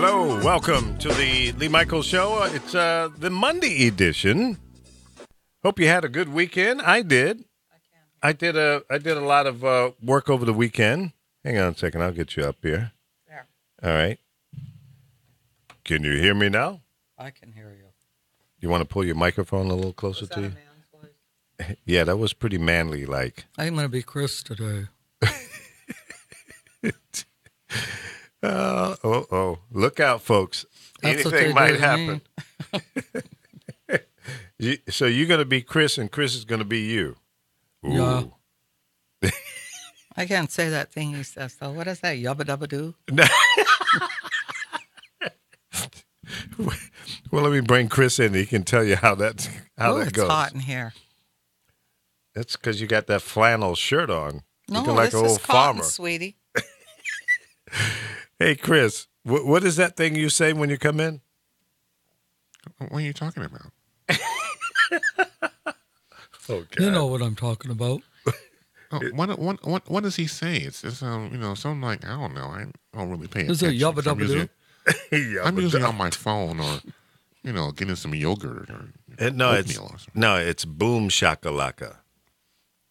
Hello, welcome to the Lee Michaels Show. It's the Monday edition. Hope you had a good weekend. I did. I did a lot of work over the weekend. Hang on a second, I'll get you up here. There. All right. Can you hear me now? I can hear you. You want to pull your microphone a little closer to you? Was that a man's voice? Yeah, that was pretty manly like. I'm going to be Chris today. Look out, folks. That's what Anything they might do to happen. So you're going to be Chris, and Chris is going to be you. Ooh. Yeah. I can't say that thing he says, though. What is that? Yubba dubba doo? Well, let me bring Chris in. He can tell you how that It's goes. hot in here. That's because you got that flannel shirt on. No, Looking like this an is old cotton, farmer. sweetie. Hey, Chris, what is that thing you say when you come in? What are you talking about? Oh, God. You know what I'm talking about. What does he say? It's something like, I don't know. I don't really pay Is attention. it yubba dubba doo? I'm usually on my phone or, getting some yogurt or oatmeal or something. It's boom shakalaka.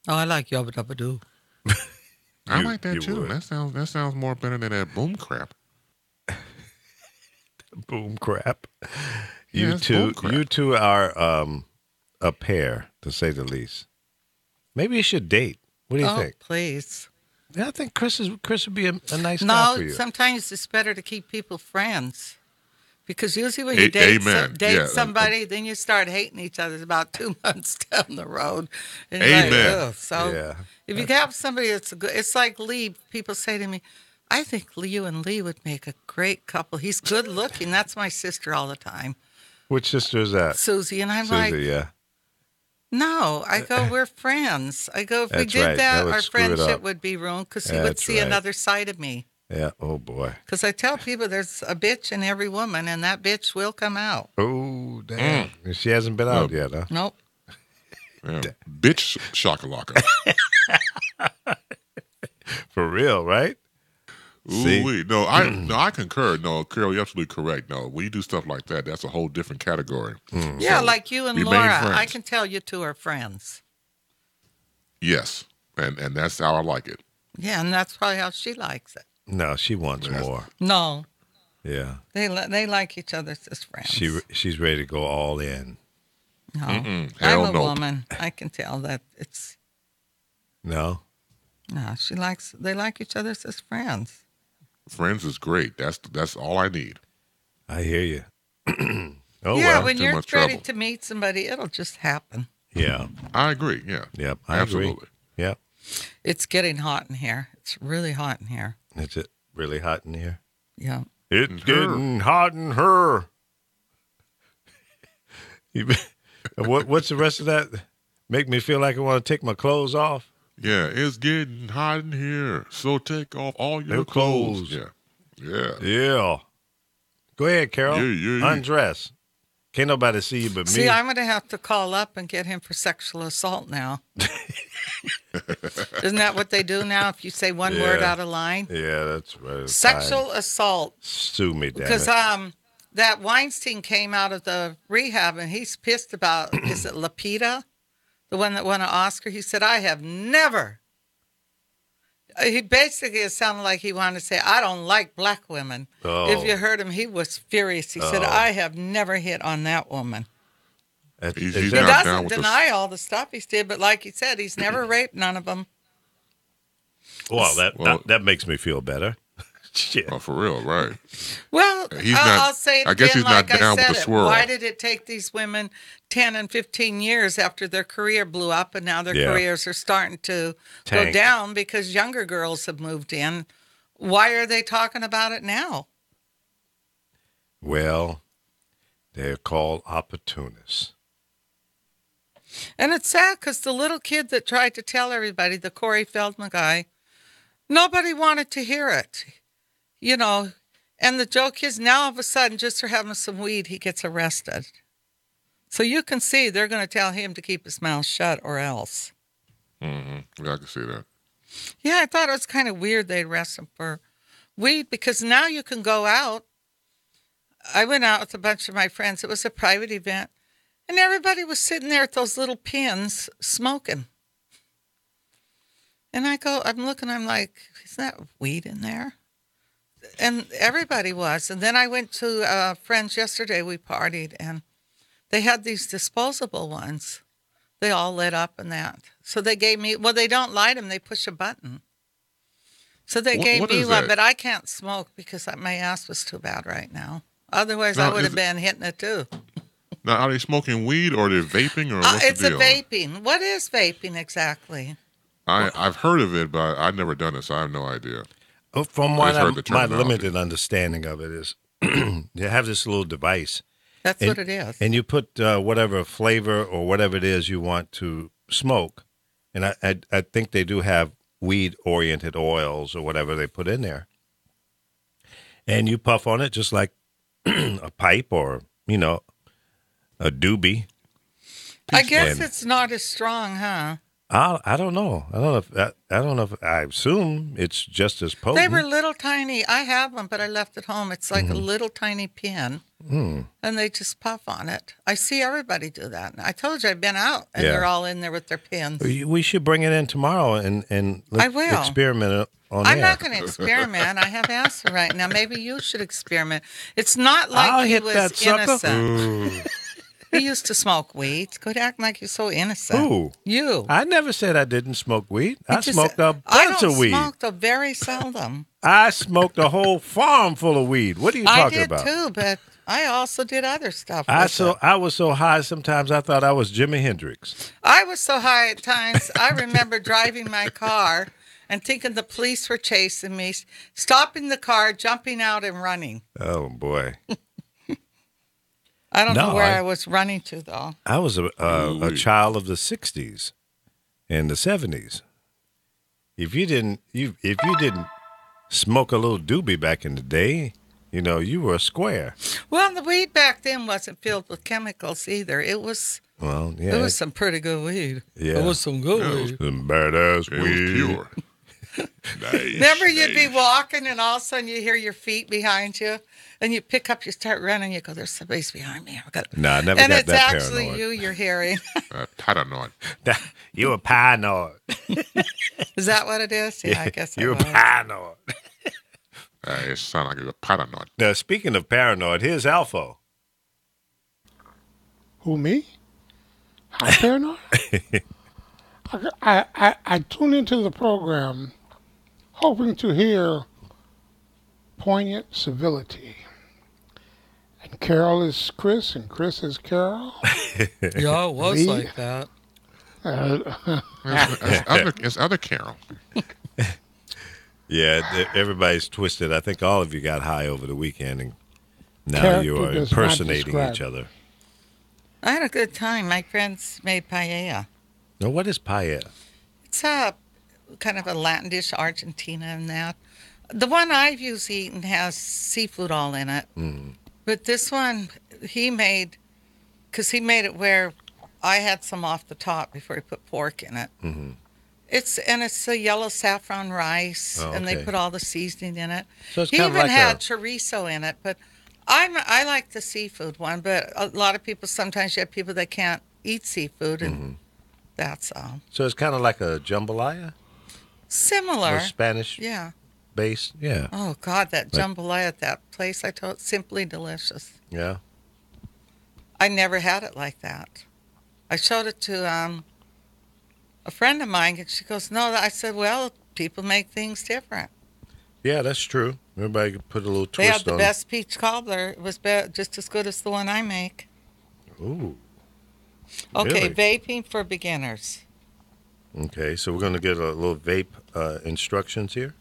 Oh, I like yubba dubba doo. I like that too. would. That sounds more better than that boom crap. Boom crap. Yeah, it's boom crap. You two are a pair, to say the least. Maybe you should date. What do you think? Please. Yeah, I think Chris would be a nice guy No, for you. sometimes it's better to keep people friends. Because usually when you date somebody, then you start hating each other about 2 months down the road. And you're Amen. Like, so Yeah. if you have somebody that's good, it's like Lee. People say to me, I think you and Lee would make a great couple. He's good looking. That's my sister all the time, Which sister is that? Susie. And I'm Susie, like, yeah. no. I go, we're friends. I go, if we That's did right. That would our screw it up. friendship would be ruined because he would That's see right. another side of me. Yeah. Oh, boy. Because I tell people there's a bitch in every woman, and that bitch will come out. Oh, damn. She hasn't been out yet, huh? Nope. Yeah. Bitch shakalaka. For real, right? See? Ooh-wee. No, I concur. No, Carol, you're absolutely correct. No, when you do stuff like that, that's a whole different category. Yeah, So, like you and we made Laura. friends. I can tell you two are friends. Yes, and that's how I like it. Yeah, and that's probably how she likes it. No, she wants Yes. more. No, Yeah. they like each other as friends. She's ready to go all in. No, Hell I'm a no. woman. I can tell that it's No? no. They like each other as friends. Friends is great. That's all I need. I hear you. yeah, well. when too you're much ready trouble. to meet somebody, it'll just happen. Yeah. I agree. Yeah. Yep. I Absolutely. agree. Yep. It's getting hot in here. It's really hot in here. Is it really hot in here? Yeah. It's her. getting hot in her. What's the rest of that? Make me feel like I want to take my clothes off. Yeah, it's getting hot in here, so take off all your Your clothes. clothes. Yeah. Yeah. Go ahead, Carol. Yeah. Undress. Can't nobody see you but me. See, I'm going to have to call up and get him for sexual assault now. Isn't that what they do now? If you say one word Yeah. out of line, Yeah, that's right. sexual assault. Sue me, damn Because it. that Weinstein came out of the rehab and he's pissed about. Is it Lapita, the one that won an Oscar? He said, "I have never." He basically it sounded like he wanted to say, "I don't like black women." Oh. If you heard him, he was furious. He said, "I have never hit on that woman." He's Is He not that- down doesn't with deny all the stuff he did, but like he said, he's never raped none of them. well, Well- that makes me feel better. Shit. Oh, for real, right? Well, He's not- I'll say it I guess again he's not like down I with said the it. swirl. Why did it take these women 10 and 15 years after their career blew up and now their Yeah. careers are starting to Tank. go down because younger girls have moved in? Why are they talking about it now? Well, they're called opportunists. And it's sad because the little kid that tried to tell everybody, the Corey Feldman guy, nobody wanted to hear it. You know, and the joke is now all of a sudden, just for having some weed, he gets arrested. So you can see they're going to tell him to keep his mouth shut or else. Mm-hmm. Yeah, I can see that. Yeah, I thought it was kind of weird they arrest him for weed because now you can go out I went out with a bunch of my friends. It was a private event. And everybody was sitting there at those little pins smoking. And I'm looking, I'm like, isn't that weed in there? And everybody was. And then I went to friends yesterday, we partied, and they had these disposable ones. They all lit up and that. So they gave me, well, they don't light them, they push a button. So they gave me one, but I can't smoke because my ass was too bad right now. Otherwise, I would have been hitting it too. Now, are they smoking weed or are they vaping? Or what's it's the deal? a vaping. What is vaping exactly? I've heard of it, but I've never done it, so I have no idea. From what my limited understanding of it is, you have this little device. That's what it is. And you put whatever flavor or whatever it is you want to smoke. And I think they do have weed-oriented oils or whatever they put in there. And you puff on it just like a pipe or, a doobie. I guess it's not as strong, huh? I don't know. I don't know if I assume it's just as potent. They were little tiny. I have them, but I left it home. It's like a little tiny pin, and they just puff on it. I see everybody do that. I told you I've been out, and they're all in there with their pins. We should bring it in tomorrow and let's experiment on I'm not going to experiment. I have acid right now. Maybe you should experiment. It's not like he was innocent. He used to smoke weed. Quit acting like you're so innocent. Who? You. I never said I didn't smoke weed. I smoked a bunch of weed. I smoked very seldom. I smoked a whole farm full of weed. What are you talking about? I did too, but I also did other stuff. I was so high sometimes I thought I was Jimi Hendrix. I was so high at times. I remember driving my car and thinking the police were chasing me, stopping the car, jumping out and running. Oh, boy. I don't know where I was running to, though. I was a child of the 60s and the 70s. If you didn't smoke a little doobie back in the day, you were a square. Well, the weed back then wasn't filled with chemicals either. It was it was some pretty good weed. Yeah. It was some good weed. Some badass weed. It was pure. Nice, Remember, you'd be walking and all of a sudden you hear your feet behind you, and you pick up, you start running, you go, "There's somebody's behind me." No, I never got that paranoid. And it's actually you you're hearing. Paranoid. You were paranoid. Is that what it is? Yeah, I guess you were paranoid. It sounds like you're paranoid. Now, speaking of paranoid, here's Alpha. Who, me? I'm paranoid? I tune into the program hoping to hear poignant civility. And Carol is Chris, and Chris is Carol. Yeah, it was like that. It's other Carol. Yeah, everybody's twisted. I think all of you got high over the weekend, and now you are impersonating each other. I had a good time. My friends made paella. Now, what is paella? It's a kind of a Latin dish, Argentina and that. The one I've usually eaten has seafood all in it. Mm. But this one, he made it where I had some off the top before he put pork in it. Mm-hmm. It's a yellow saffron rice, and they put all the seasoning in it. So he even had chorizo in it, but I like the seafood one. But a lot of people, sometimes you have people that can't eat seafood, and that's all. So it's kind of like a jambalaya? Similar. Or Spanish based, yeah. Oh, God, that jambalaya at that place, I told, simply delicious. Yeah. I never had it like that. I showed it to a friend of mine, and she goes, "No." I said, "Well, people make things different." Yeah, that's true. Everybody could put a little twist on it. They had the best peach cobbler. It was just as good as the one I make. Ooh. Okay, really? Vaping for beginners. Okay, so we're going to get a little vape instructions here?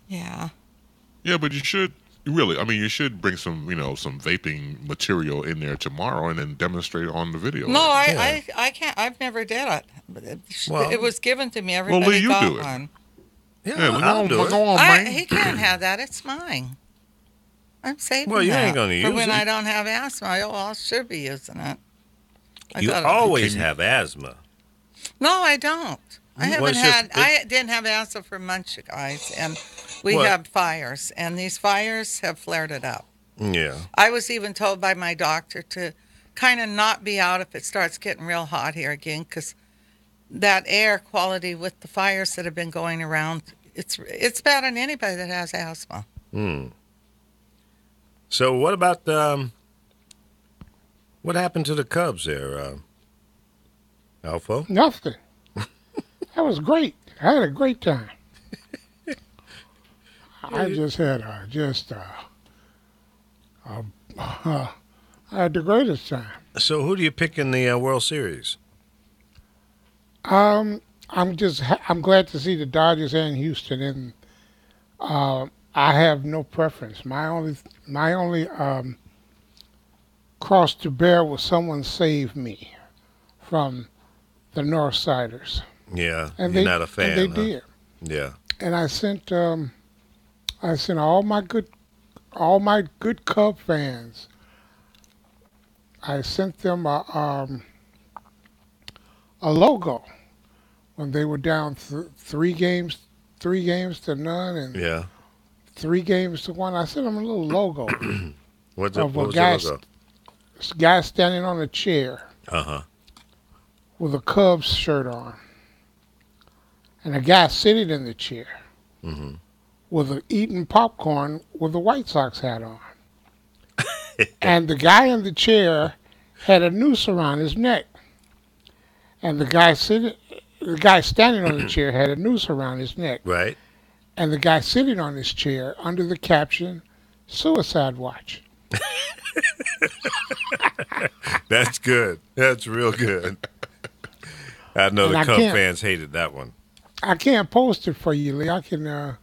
Yeah. Yeah, but you should you should bring some vaping material in there tomorrow and then demonstrate it on the video. No, I can't. I've never did it. It was given to me. Everybody got one. Yeah, I'll do it. He can't have that. It's mine. I'm saving you ain't going to use it. For when I don't have asthma. I should be using it. You always have asthma. No, I don't. I didn't have asthma for months, you guys, and we had fires, and these fires have flared it up. Yeah. I was even told by my doctor to kind of not be out if it starts getting real hot here again, because that air quality with the fires that have been going around, it's bad on anybody that has asthma. So what about what happened to the Cubs there, Alpha? Nothing. That was great. I had a great time. I just had I had the greatest time. So who do you pick in the World Series? I'm glad to see the Dodgers and Houston, and I have no preference. My only cross to bear was someone save me from the Northsiders, Yeah, and you're not a fan. and they Huh? did. Yeah. And I sent all my good Cub fans. I sent them a logo when they were down 3 games to none, and Yeah. 3 games to 1. I sent them a little logo What of was a the logo? guy standing on a chair Uh-huh. with a Cubs shirt on, and a guy sitting in the chair eating popcorn with a White Sox hat on. And the guy in the chair had a noose around his neck, and the guy standing on the chair had a noose around his neck, Right. and the guy sitting on his chair under the caption "Suicide Watch." That's good. That's real good. I know And the I Cub can't- fans hated that one. I can't post it for you, Lee. I can.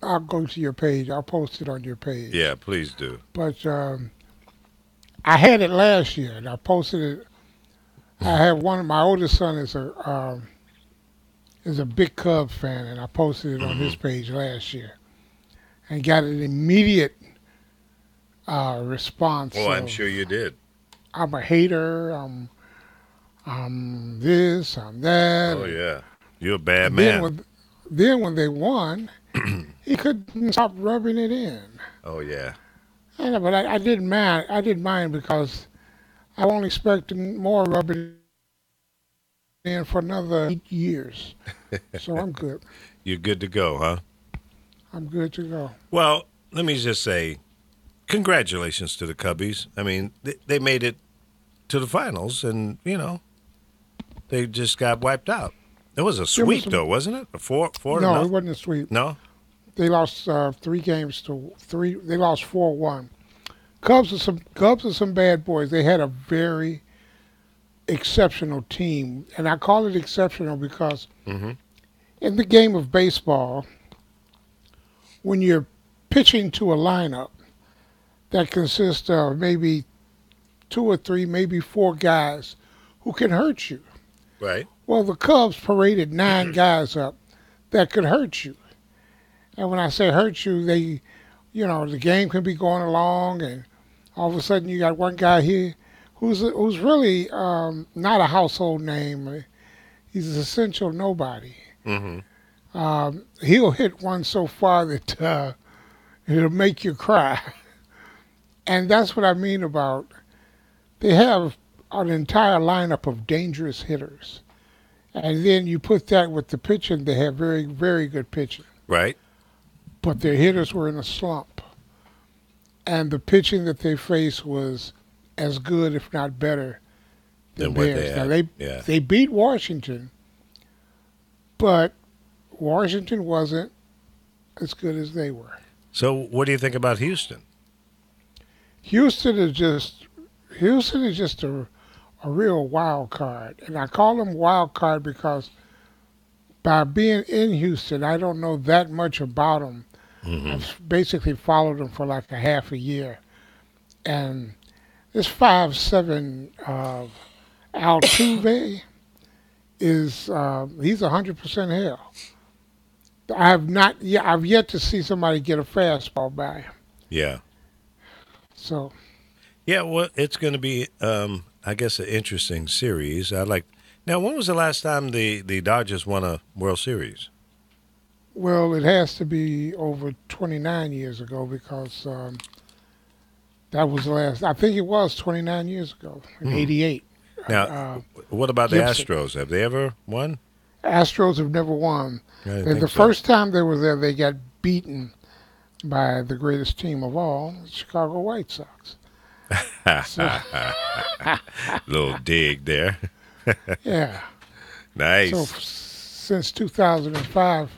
I'll go to your page. I'll post it on your page. Yeah, please do. But I had it last year, and I posted it. I had my oldest son is a big Cubs fan, and I posted it on his page last year, and got an immediate response. Oh, I'm of, sure you did. I'm a hater. I'm this. I'm that. Oh, yeah. You're a bad And man. then when they won, he couldn't stop rubbing it in. Oh, yeah. But I didn't mind. I didn't mind because I only expected more rubbing in for another 8 years. So I'm good. You're good to go, huh? I'm good to go. Well, let me just say, congratulations to the Cubbies. I mean, they made it to the finals, and, they just got wiped out. It was a sweep, though, wasn't it? A four to No, nothing? it wasn't a sweep. No? They lost 3 games to 3. They lost 4-1. Cubs are some bad boys. They had a very exceptional team, and I call it exceptional because in the game of baseball, when you're pitching to a lineup that consists of maybe 2 or 3, maybe 4 guys who can hurt you. Right. Well, the Cubs paraded 9 guys up that could hurt you. And when I say hurt you, the game can be going along, and all of a sudden you got one guy here who's really not a household name. He's an essential nobody. He'll hit one so far that it'll make you cry. And that's what I mean about they have an entire lineup of dangerous hitters. And then you put that with the pitching, they have very, very good pitching. Right. But their hitters were in a slump. And the pitching that they faced was as good, if not better, than Than what they theirs. Now, had. they beat Washington, but Washington wasn't as good as they were. So what do you think about Houston? Houston is just a real wild card. And I call them wild card because by being in Houston, I don't know that much about them. I've basically followed them for like a half a year. And this 5'7" Altuve he's 100% hell. I've yet to see somebody get a fastball by him. Yeah. So Yeah, well, it's going to be, I guess, an interesting series. Now, when was the last time the Dodgers won a World Series? well, it has to be over 29 years ago because That was last. I think it was 29 years ago, in '88. Now, what about the Gibson. Astros? Have they ever won? Astros have never won. I didn't And think the so. first time they were there, they got beaten by the greatest team of all, the Chicago White Sox. So, Little dig there. yeah. Nice. So since 2005,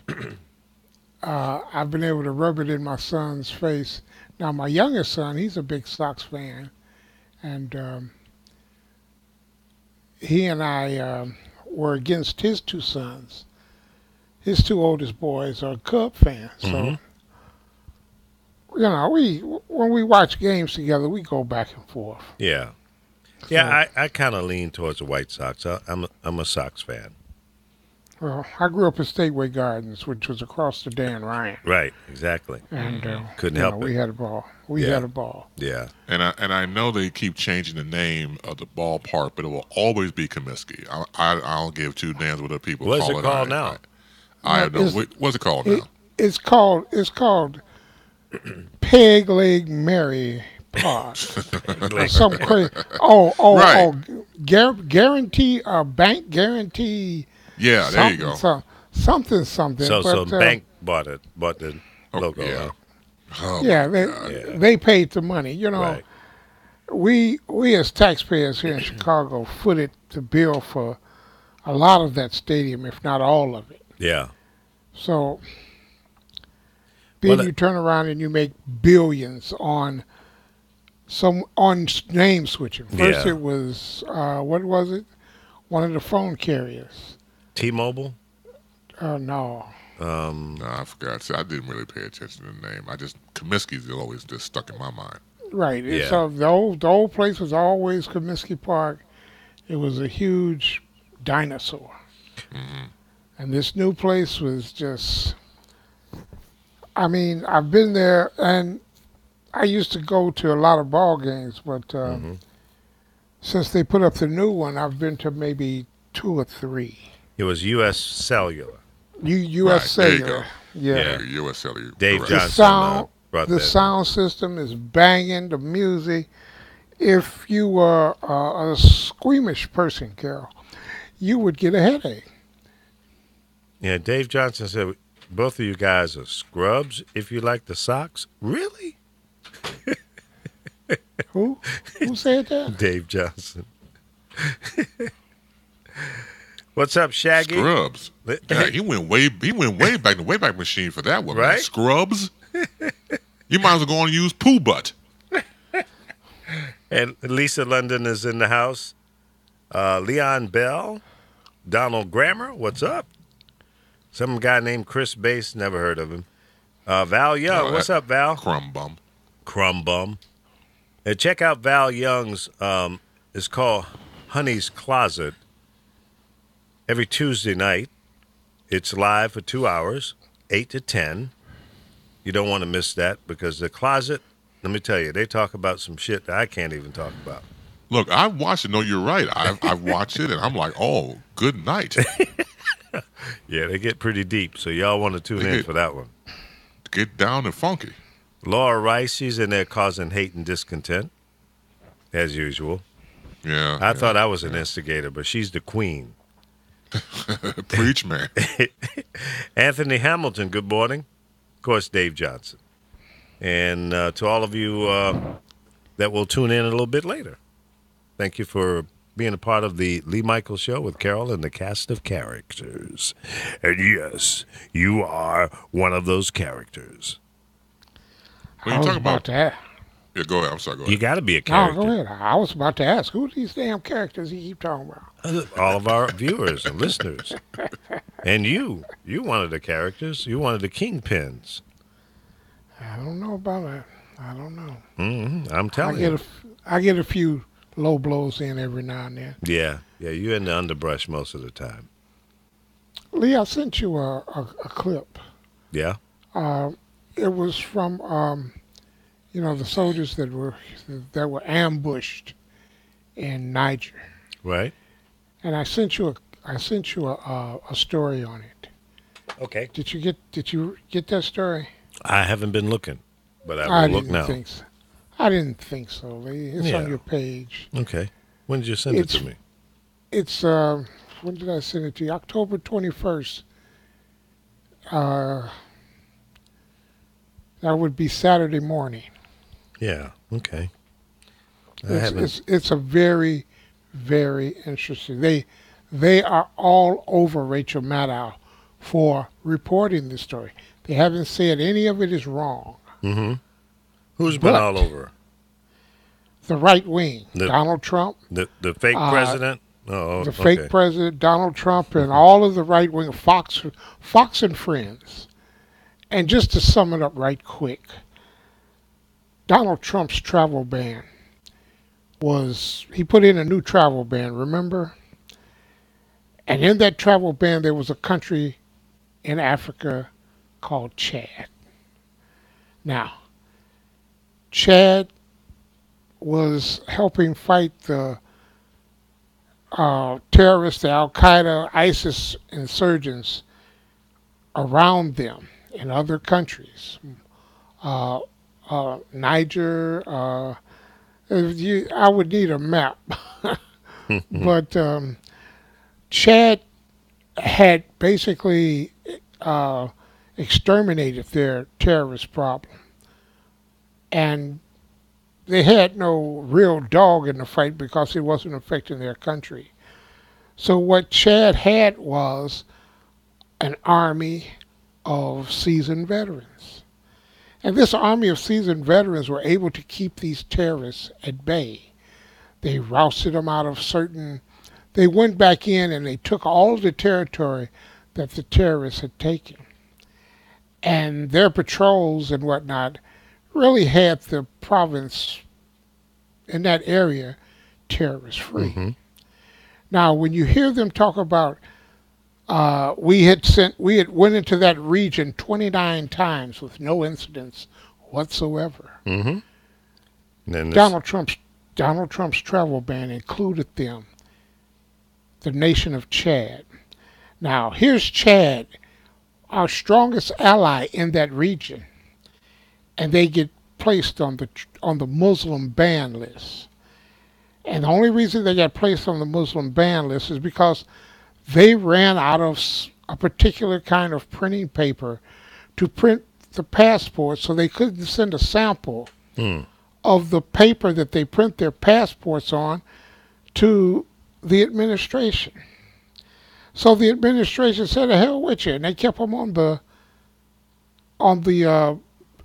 I've been able to rub it in my son's face. Now, my youngest son, he's a big Sox fan, and he and I were against his two sons. His two oldest boys are Cub fans, so you know, when we watch games together, we go back and forth. Yeah. Yeah, I kind of lean towards the White Sox. I'm a Sox fan. Well, I grew up in Stateway Gardens, which was across the Dan Ryan, Right, exactly. and Couldn't you help know, it. we had a ball. We Yeah. had a ball. Yeah. And I know they keep changing the name of the ballpark, but it will always be Comiskey. I don't give two damns what the people What is call it called now? I don't know. It's- What's it called It, now? it's called Peg Leg Mary Park. Or some crazy. Right. Guarantee bank guarantee. Yeah, there you go. Something. So but, bank bought the logo. yeah. Huh? Oh, Yeah, Yeah. they paid the money. You know, Right. we as taxpayers here in Chicago footed the bill for a lot of that stadium, if not all of it. Yeah. So then Well, you turn around and you make billions on name switching. First Yeah. it was what was it? One of the phone carriers. T-Mobile. No. No, I forgot. See, I didn't really pay attention to the name. Comiskey's always just stuck in my mind. Right. Yeah. So the old place was always Comiskey Park. It was a huge dinosaur. And this new place was just, I mean, I've been there and I used to go to a lot of ball games, but since they put up the new one, I've been to maybe 2 or 3. It was U.S. Cellular. U.S. Right, there you Cellular. go. Yeah. USL. Dave correct. Johnson sound- brought The that. sound system is banging, the music. If you were a squeamish person, Carol, you would get a headache. Yeah, Dave Johnson said both of you guys are scrubs if you like the Sox. Really? Who said that? Dave Johnson. What's up, Shaggy? Scrubs. Yeah, he went way back in the Wayback Machine for that one. man. Right? Scrubs. You might as well go and use poo butt. And Lisa London is in the house. Leon Bell, Donald Grammer, what's up? Some guy named Chris Bass, never heard of him. Val Young, Oh, what's that- up, Val? Crumb bum. Crumb bum. And check out Val Young's. It's called Honey's Closet. Every Tuesday night, it's live for 2 hours, 8 to 10. You don't want to miss that because the closet. Let me tell you, they talk about some shit that I can't even talk about. Look, I watched it. No, you're right. I've watched it, and I'm like, oh, good night. Yeah, they get pretty deep, so y'all want to tune in for that one. Get down and funky. Laura Rice, she's in there causing hate and discontent, as usual. Yeah. I thought I was an instigator, but she's the queen. Preach, man. Anthony Hamilton, good morning. Of course, Dave Johnson. And to all of you that will tune in a little bit later, thank you for being a part of the Lee Michaels Show with Carol and the cast of characters. And yes, you are one of those characters. When I you was talk about about, to ask. yeah, go ahead. I'm sorry. Go You ahead. got to be a No, character. go ahead. I was about to ask, who are these damn characters you keep talking about? All of our viewers and listeners. And you one of the characters. You one of the kingpins. I don't know about that. I don't know. I'm telling you. I get a few low blows in every now and then. Yeah, you're in the underbrush most of the time. Lee, I sent you a clip. Yeah? It was from the soldiers that were ambushed in Niger, Right? and I sent you a story on it. Okay. Did you get that story? I haven't been looking, but I will look didn't now. think so. I didn't think so. It's Yeah. on your page. Okay. When did you send it to me? It's when did I send it to you? October 21st. Uh, that would be Saturday morning. Yeah. Okay. I haven't. It's a very, very interesting. They are all over Rachel Maddow for reporting this story. They haven't said any of it is wrong. Mm-hmm. Who's been But all over? the right wing, The- Donald Trump, The fake president? Oh, the okay. fake president, Donald Trump, and all of the right wing, Fox and Friends. And just to sum it up right quick, Donald Trump's travel ban he put in a new travel ban, remember? And in that travel ban, there was a country in Africa called Chad. Now, Chad was helping fight the terrorists, the Al-Qaeda, ISIS insurgents around them in other countries. Niger, I would need a map. But Chad had basically exterminated their terrorist problem. And they had no real dog in the fight because it wasn't affecting their country. So what Chad had was an army of seasoned veterans. And this army of seasoned veterans were able to keep these terrorists at bay. They rousted them out of they went back in and they took all of the territory that the terrorists had taken. And their patrols and whatnot really had the province in that area terrorist free. Mm-hmm. Now, when you hear them talk about we had went into that region 29 times with no incidents whatsoever. Mm-hmm. Then Donald Trump's travel ban included them, the nation of Chad. Now, here's Chad, our strongest ally in that region, and they get placed on the Muslim ban list. And the only reason they got placed on the Muslim ban list is because they ran out of a particular kind of printing paper to print the passport, so they couldn't send a sample of the paper that they print their passports on to the administration. So the administration said, "The hell with you," and they kept them on the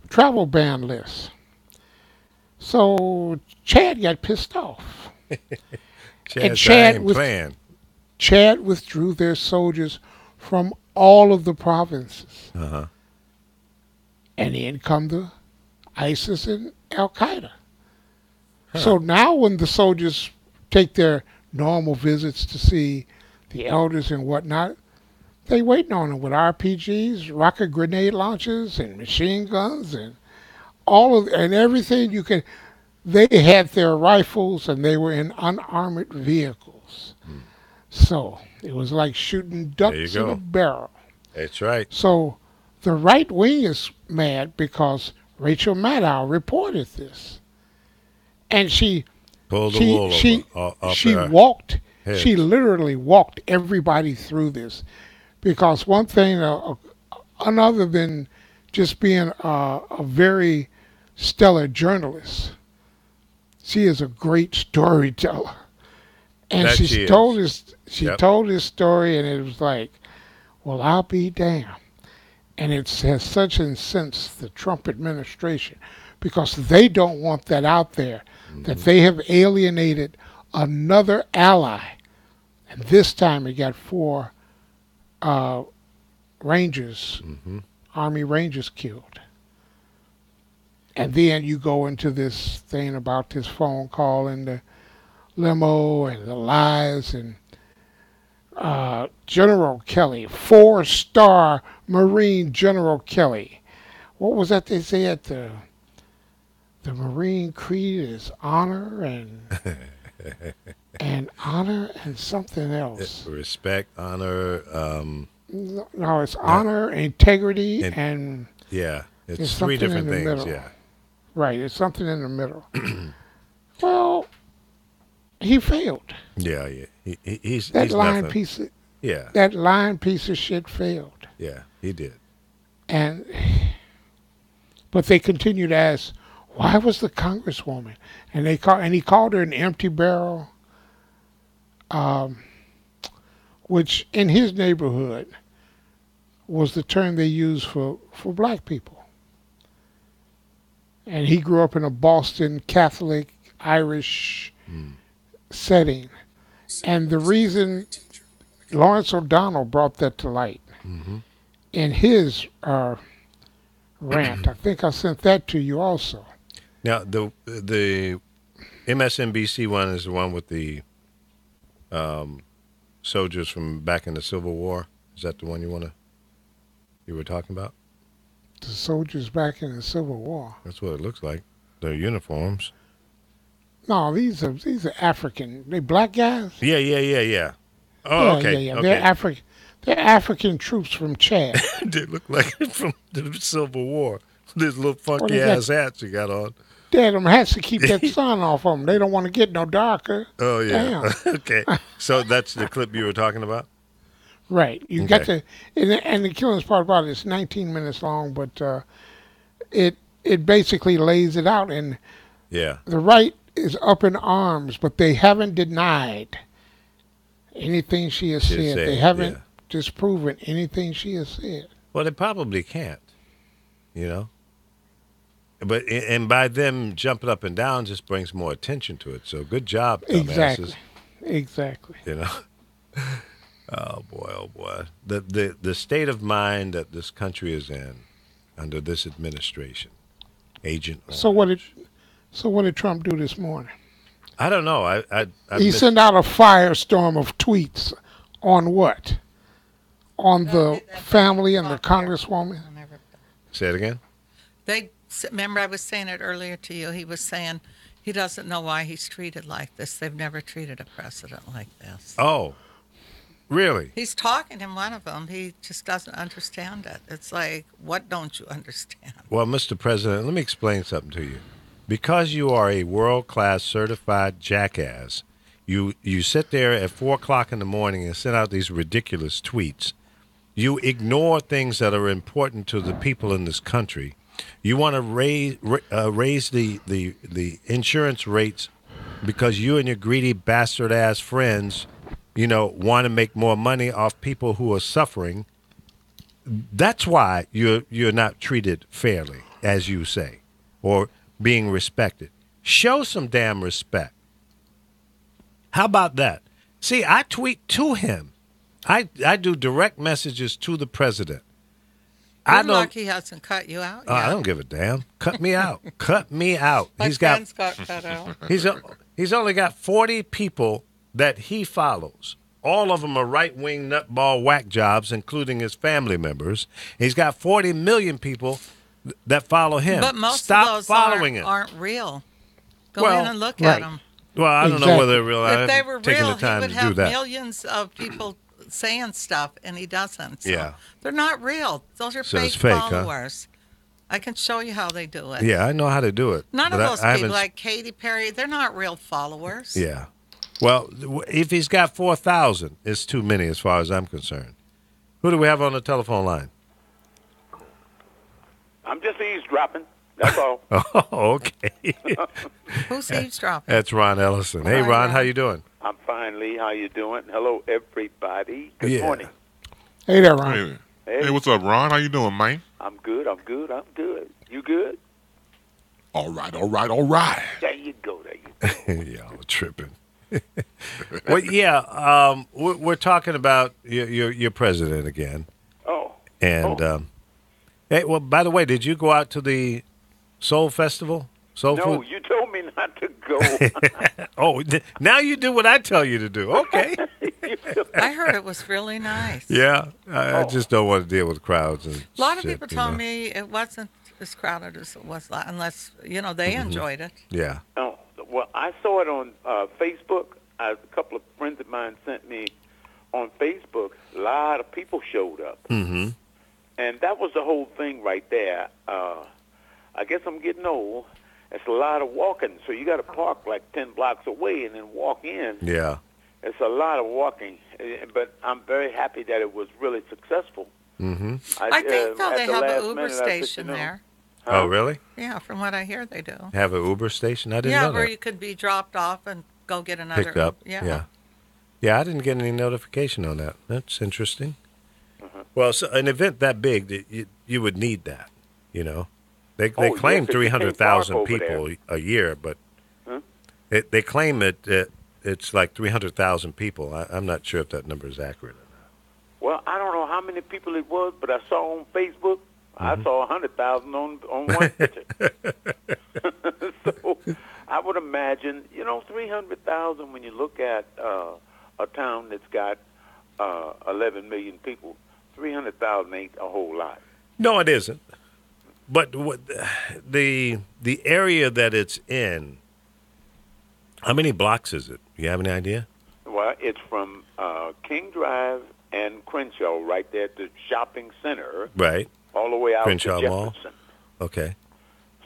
travel ban list. So Chad got pissed off. Chad withdrew their soldiers from all of the provinces. Uh-huh. And in come the ISIS and Al-Qaeda. Huh. So now when the soldiers take their normal visits to see the elders and whatnot, they waiting on them with RPGs, rocket grenade launchers, and machine guns, and and everything you can. They had their rifles, and they were in unarmored vehicles. So it was like shooting ducks in a barrel. That's right. So the right wing is mad because Rachel Maddow reported this, and she pulled the wool off she walked. Heads. She literally walked everybody through this, because one thing, other than just being a very stellar journalist, she is a great storyteller. And she told his story, and it was like, well, I'll be damned. And it has such incensed the Trump administration, because they don't want that out there, that they have alienated another ally. And this time it got 4 Rangers, Army Rangers killed. And then you go into this thing about this phone call and the limo and the lies, and General Kelly, 4-star Marine General Kelly. What was that they said? The Marine creed is honor and honor and something else. Respect, honor. It's honor, integrity, and yeah, it's 3 different things. Middle. Yeah. Right, it's something in the middle. Well, he failed. Yeah, yeah. He's That lying nothing. piece of Yeah, that lying piece of shit failed. yeah, he did. And but they continued to ask, why was the congresswoman? And he called her an empty barrel, which in his neighborhood was the term they used for black people. And he grew up in a Boston Catholic Irish setting. And the reason Lawrence O'Donnell brought that to light in his rant, I think I sent that to you also. Now the MSNBC one is the one with the soldiers from back in the Civil War. Is that the one you were talking about? The soldiers back in the Civil War. That's what it looks like. Their uniforms. No, these are African. They black guys. Yeah. Oh, Yeah, okay. yeah. Okay. They're African troops from Chad. They look like from the Civil War. These little funky they got- ass hats you got on. Dad, them hats to keep that sun off of them. They don't want to get no darker. Oh yeah. Damn. Okay. So that's the clip you were talking about. Right. You got to, and the killing part about it is 19 minutes long, but it basically lays it out, and Yeah. the right is up in arms, but they haven't denied anything she has She has said. said, They haven't yeah. disproven anything she has said. Well, they probably can't. You know. But and by them jumping up and down just brings more attention to it. So good job, dumbasses. Exactly. You know. Oh boy. The state of mind that this country is in under this administration, Agent Orange. So what did Trump do this morning? I don't know. I He sent out a firestorm of tweets on what? On the family and the congresswoman? Say it again. Remember I was saying it earlier to you. He was saying he doesn't know why he's treated like this. They've never treated a president like this. Oh, really? He's talking in one of them. He just doesn't understand it. It's like, what don't you understand? Well, Mr. President, let me explain something to you. Because you are a world-class certified jackass, you sit there at 4 o'clock in the morning and send out these ridiculous tweets. You ignore things that are important to the people in this country. You want to raise the insurance rates because you and your greedy bastard-ass friends, want to make more money off people who are suffering. That's why you're not treated fairly, as you say, or being respected. Show some damn respect. How about that? See, I tweet to him. I do direct messages to the president. Good luck he hasn't cut you out yet. I don't give a damn. Cut me out. Cut me out. My friends got cut out. He's only got 40 people that he follows. All of them are right-wing nutball whack jobs, including his family members. He's got 40 million people that follow him. But most Stop of those following aren't real. Go Well, in and look right. at them. Well, I don't know Exactly. whether they're real. I If they haven't were taken real, the time he would to do have that. millions of people saying stuff, and he doesn't. So Yeah. They're not real. Those are So fake it's fake, huh? followers. I can show you how they do it. Yeah, I know how to do it. None but of those I people, haven't- like Katy Perry, they're not real followers. Yeah. Well, if he's got 4,000, it's too many as far as I'm concerned. Who do we have on the telephone line? I'm just eavesdropping. That's all. Oh, okay. Who's eavesdropping? That's Ron Ellison. Hey, Hi, Ron, how Ron. you doing? I'm fine, Lee. How you doing? Hello, everybody. Good Yeah. morning. Hey there, Ron. Hey, what's up, Ron? How you doing, man? I'm good. I'm good. I'm good. You good? All right. There you go. There you go. Y'all tripping. Well, yeah, we're talking about your president again. Oh. And, hey, well, by the way, did you go out to the Soul Festival? Soul No, Food? you told me not to go. Oh, now you do what I tell you to do. Okay. I heard it was really nice. Yeah, I just don't want to deal with crowds. And A lot of shit, people told me it wasn't as crowded as it was, unless, they enjoyed it. Yeah. Oh, well, I saw it on Facebook. A couple of friends of mine sent me on Facebook. A lot of people showed up. Mm-hmm. And that was the whole thing right there. I guess I'm getting old. It's a lot of walking, so you got to park like 10 blocks away and then walk in. Yeah. It's a lot of walking, but I'm very happy that it was really successful. Mm-hmm. I think, though, at they the have last an Uber minute, I said, station you know, there. huh? Oh, really? Yeah, from what I hear, they do. Have an Uber station? I didn't Yeah, know where that. you could be dropped off and go get another. Picked up. Yeah. Yeah, I didn't get any notification on that. That's interesting. Well, so an event that big, you would need that, you know. They Oh, yeah, claim 'cause you can't 300,000 park over people there. a year, but Huh? they claim it's like 300,000 people. I'm not sure if that number is accurate or not. Well, I don't know how many people it was, but I saw on Facebook, I saw 100,000 on one picture. So I would imagine, 300,000 when you look at a town that's got 11 million people, 300,000 ain't a whole lot. No, it isn't. But the area that it's in, how many blocks is it? You have any idea? Well, it's from King Drive and Crenshaw, right there at the shopping center, Right. all the way out Crenshaw to Mall? Jefferson. Okay.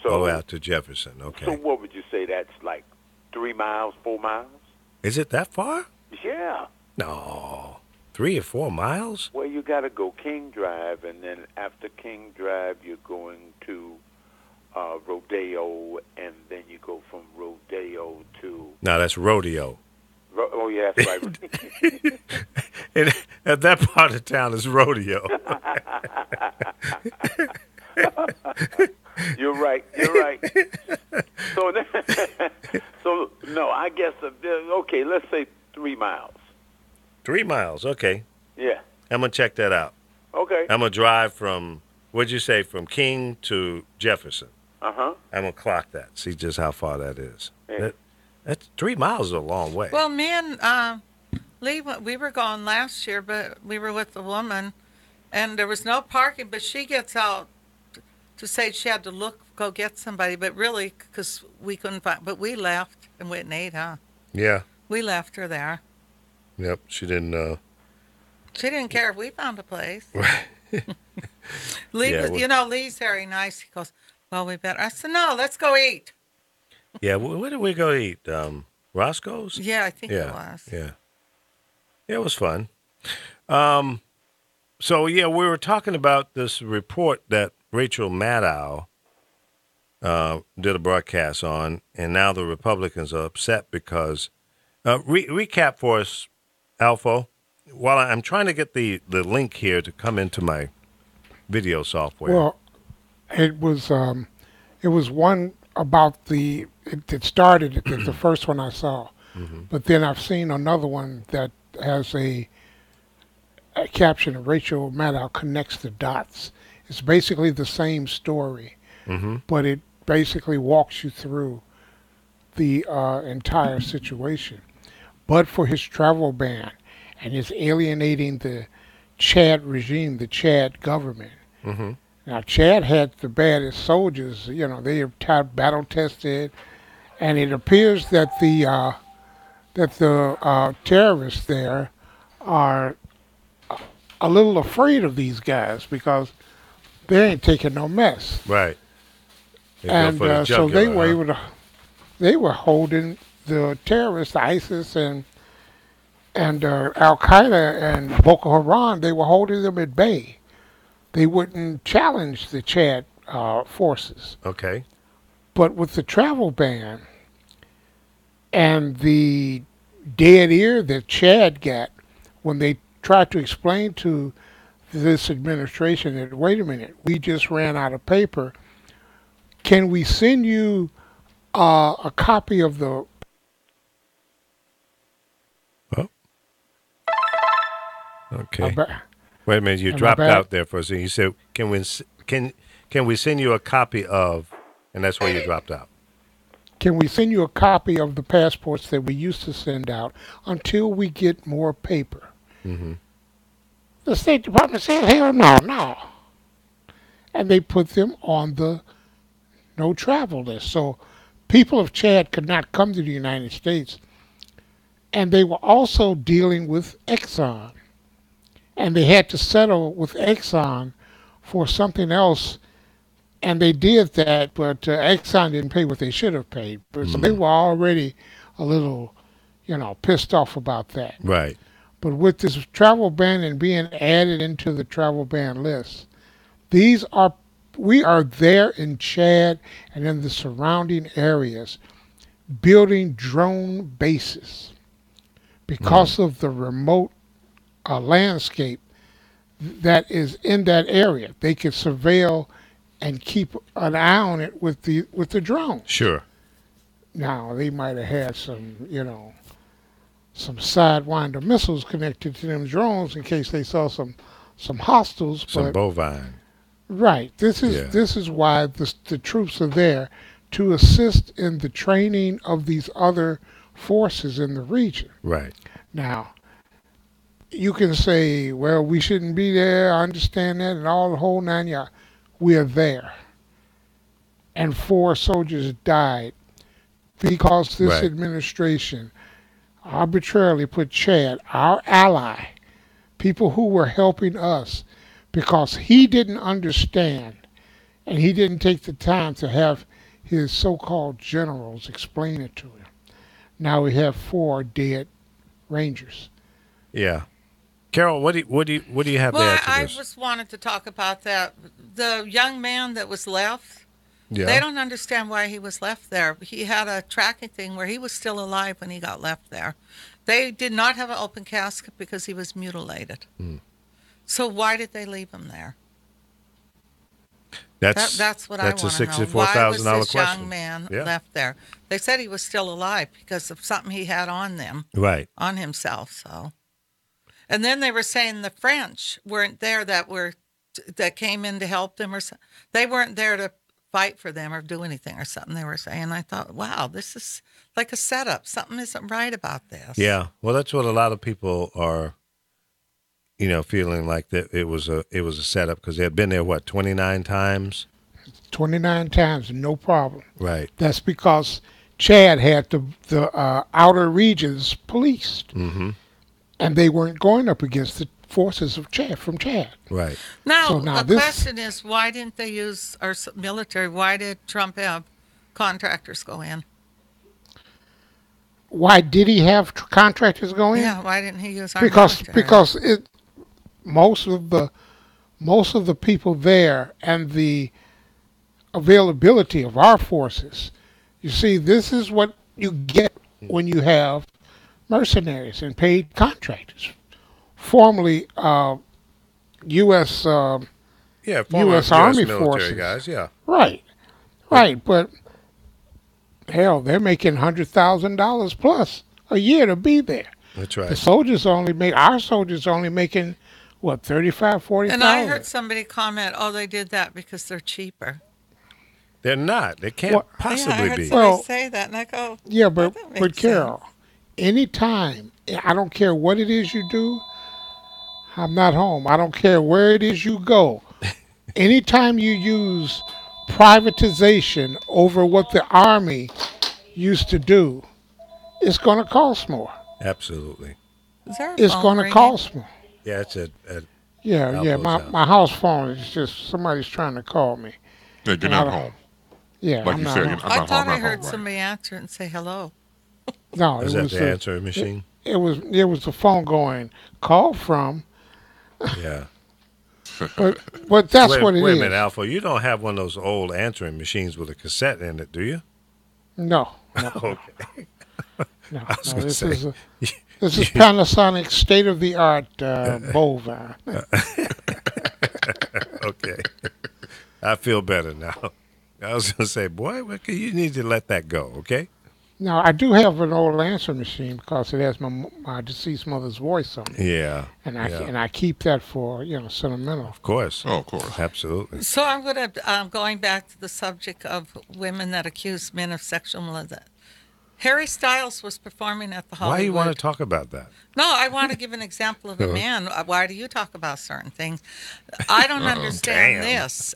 So, Out to Jefferson. Okay. so what would you say that's like 3 miles, 4 miles? Is it that far? Yeah. No. 3 or 4 miles? Well, you got to go King Drive, and then after King Drive, you're going to Rodeo, and then you go from Rodeo to... No, that's rodeo. Oh, yeah, that's right. And at that part of town is rodeo. You're right. So, so no, I guess, okay, let's say 3 miles. 3 miles. Okay. Yeah. I'm going to check that out. Okay. I'm going to drive from, what'd you say, from King to Jefferson. Uh-huh. I'm going to clock that, see just how far that is. Yeah. That's 3 miles is a long way. Well, me and Lee, we were going last year, but we were with a woman, and there was no parking, but she gets out to say she had to go get somebody, but really, because we couldn't find, but we left and went and ate, huh? Yeah. We left her there. Yep. She didn't. She didn't care if we found a place. Lee, Yeah, well- Lee's very nice. He goes, well, we better. I said, no, let's go eat. Yeah. Where did we go eat? Roscoe's? Yeah, I think it Yeah. was. Yeah. Yeah, it was fun. So, yeah, we were talking about this report that Rachel Maddow did a broadcast on, and now the Republicans are upset because recap for us, Alpha. While I'm trying to get the link here to come into my video software. Well, it was one about it started the first one I saw, but then I've seen another one that has a caption of Rachel Maddow connects the dots. It's basically the same story, but it basically walks you through the entire situation. But for his travel ban and his alienating the Chad regime, the Chad government. Now, Chad had the baddest soldiers. They are battle tested, and it appears that the terrorists there are a little afraid of these guys because they ain't taking no mess. Right. They go And for the so they jugular, were huh? able to, they were holding the terrorists, ISIS and Al Qaeda and Boko Haram. They were holding them at bay. They wouldn't challenge the Chad forces. Okay. But with the travel ban and the dead ear that Chad got when they tried to explain to this administration that, wait a minute, we just ran out of paper. Can we send you a copy of the... Okay. About, Wait a minute, you Am I dropped back? out there for a second. You said, can we send you a copy of, and that's where you dropped out. can we send you a copy of the passports that we used to send out until we get more paper? The State Department said, hell no. And they put them on the no travel list. So people of Chad could not come to the United States. And they were also dealing with Exxon. And they had to settle with Exxon for something else And they did that, but Exxon didn't pay what they should have paid. But so they were already a little, pissed off about that. Right. But with this travel ban and being added into the travel ban list, we are there in Chad and in the surrounding areas building drone bases because of the remote landscape that is in that area. They can surveil and keep an eye on it with the drone. Sure. Now they might have had some sidewinder missiles connected to them drones in case they saw some hostiles. Some bovine. Right. This is why the troops are there, to assist in the training of these other forces in the region. Right. Now, you can say, well, we shouldn't be there. I understand that, and all the whole 9 yards. We are there. And 4 soldiers died because this Right. administration arbitrarily put Chad, our ally, people who were helping us, because he didn't understand and he didn't take the time to have his so-called generals explain it to him. Now we have 4 dead Rangers. Yeah. Carol, what do you have Well, there to I this? just wanted to talk about that. The young man that was left, Yeah. they don't understand why he was left there. He had a tracking thing where he was still alive when he got left there. They did not have an open casket because he was mutilated. So why did they leave him there? That's what I want to know. That's a Why was $64,000 this question. young man Yeah. left there? They said he was still alive because of something he had on them, Right. on himself. So, and then they were saying the French weren't there that came in to help them, or they weren't there to fight for them or do anything or something. They were saying. I thought, wow, this is like a setup. Something isn't right about this. Yeah. Well, that's what a lot of people are, feeling like that it was a setup because they had been there 29 times. 29 times, no problem. Right. That's because Chad had the outer regions policed. Mm-hmm. And they weren't going up against the forces of Chad from Chad. Right. Now, So the question is, why didn't they use our military? Why did Trump have contractors go in? Why did he have contractors go in? Yeah, why didn't he use our because military? Most of the people there and the availability of our forces. You see, this is what you get when you have mercenaries and paid contractors. Formerly, U.S. Yeah. U.S. Army military forces. guys. Yeah. Right, but hell, they're making $100,000 plus a year to be there. That's The right. soldiers our soldiers only making what, 35, 40,000. And I heard somebody comment, "Oh, they did that because they're cheaper." They're not. They can't Well, Yeah, I possibly heard be. somebody Well, say that, and I go, Yeah, but that makes Carol, anytime, I don't care what it is you do, I'm not home. I don't care where it is you go. Anytime you use privatization over what the Army used to do, it's going to cost more. Absolutely. "Is there a It's phone going to ringing?" cost more. Yeah. It's a Yeah. Alpha's out. My house phone is just somebody's trying to call me. Yeah, you're not home. Yeah, Like I'm you not said, home. I'm I not thought home. I heard right. somebody answer and say hello. No, is it that was the answering machine? it was the phone going call from, Yeah. but that's what it is. Wait a minute, Alpha. You don't have one of those old answering machines with a cassette in it, do you? No, Okay. no. was gonna say. This is Panasonic state of the art bovine. Okay. I feel better now. I was going to say, boy, you need to let that go, okay? Now I do have an old answer machine because it has my deceased mother's voice on it, Yeah. and yeah. I keep that for sentimental. Of course. Oh, of course. Absolutely. So I'm going back to the subject of women that accuse men of sexual molestation. Harry Styles was performing at the Hollywood. Why do you want to talk about that? No, I want to give an example of a man. Why do you talk about certain things? I don't understand damn. this.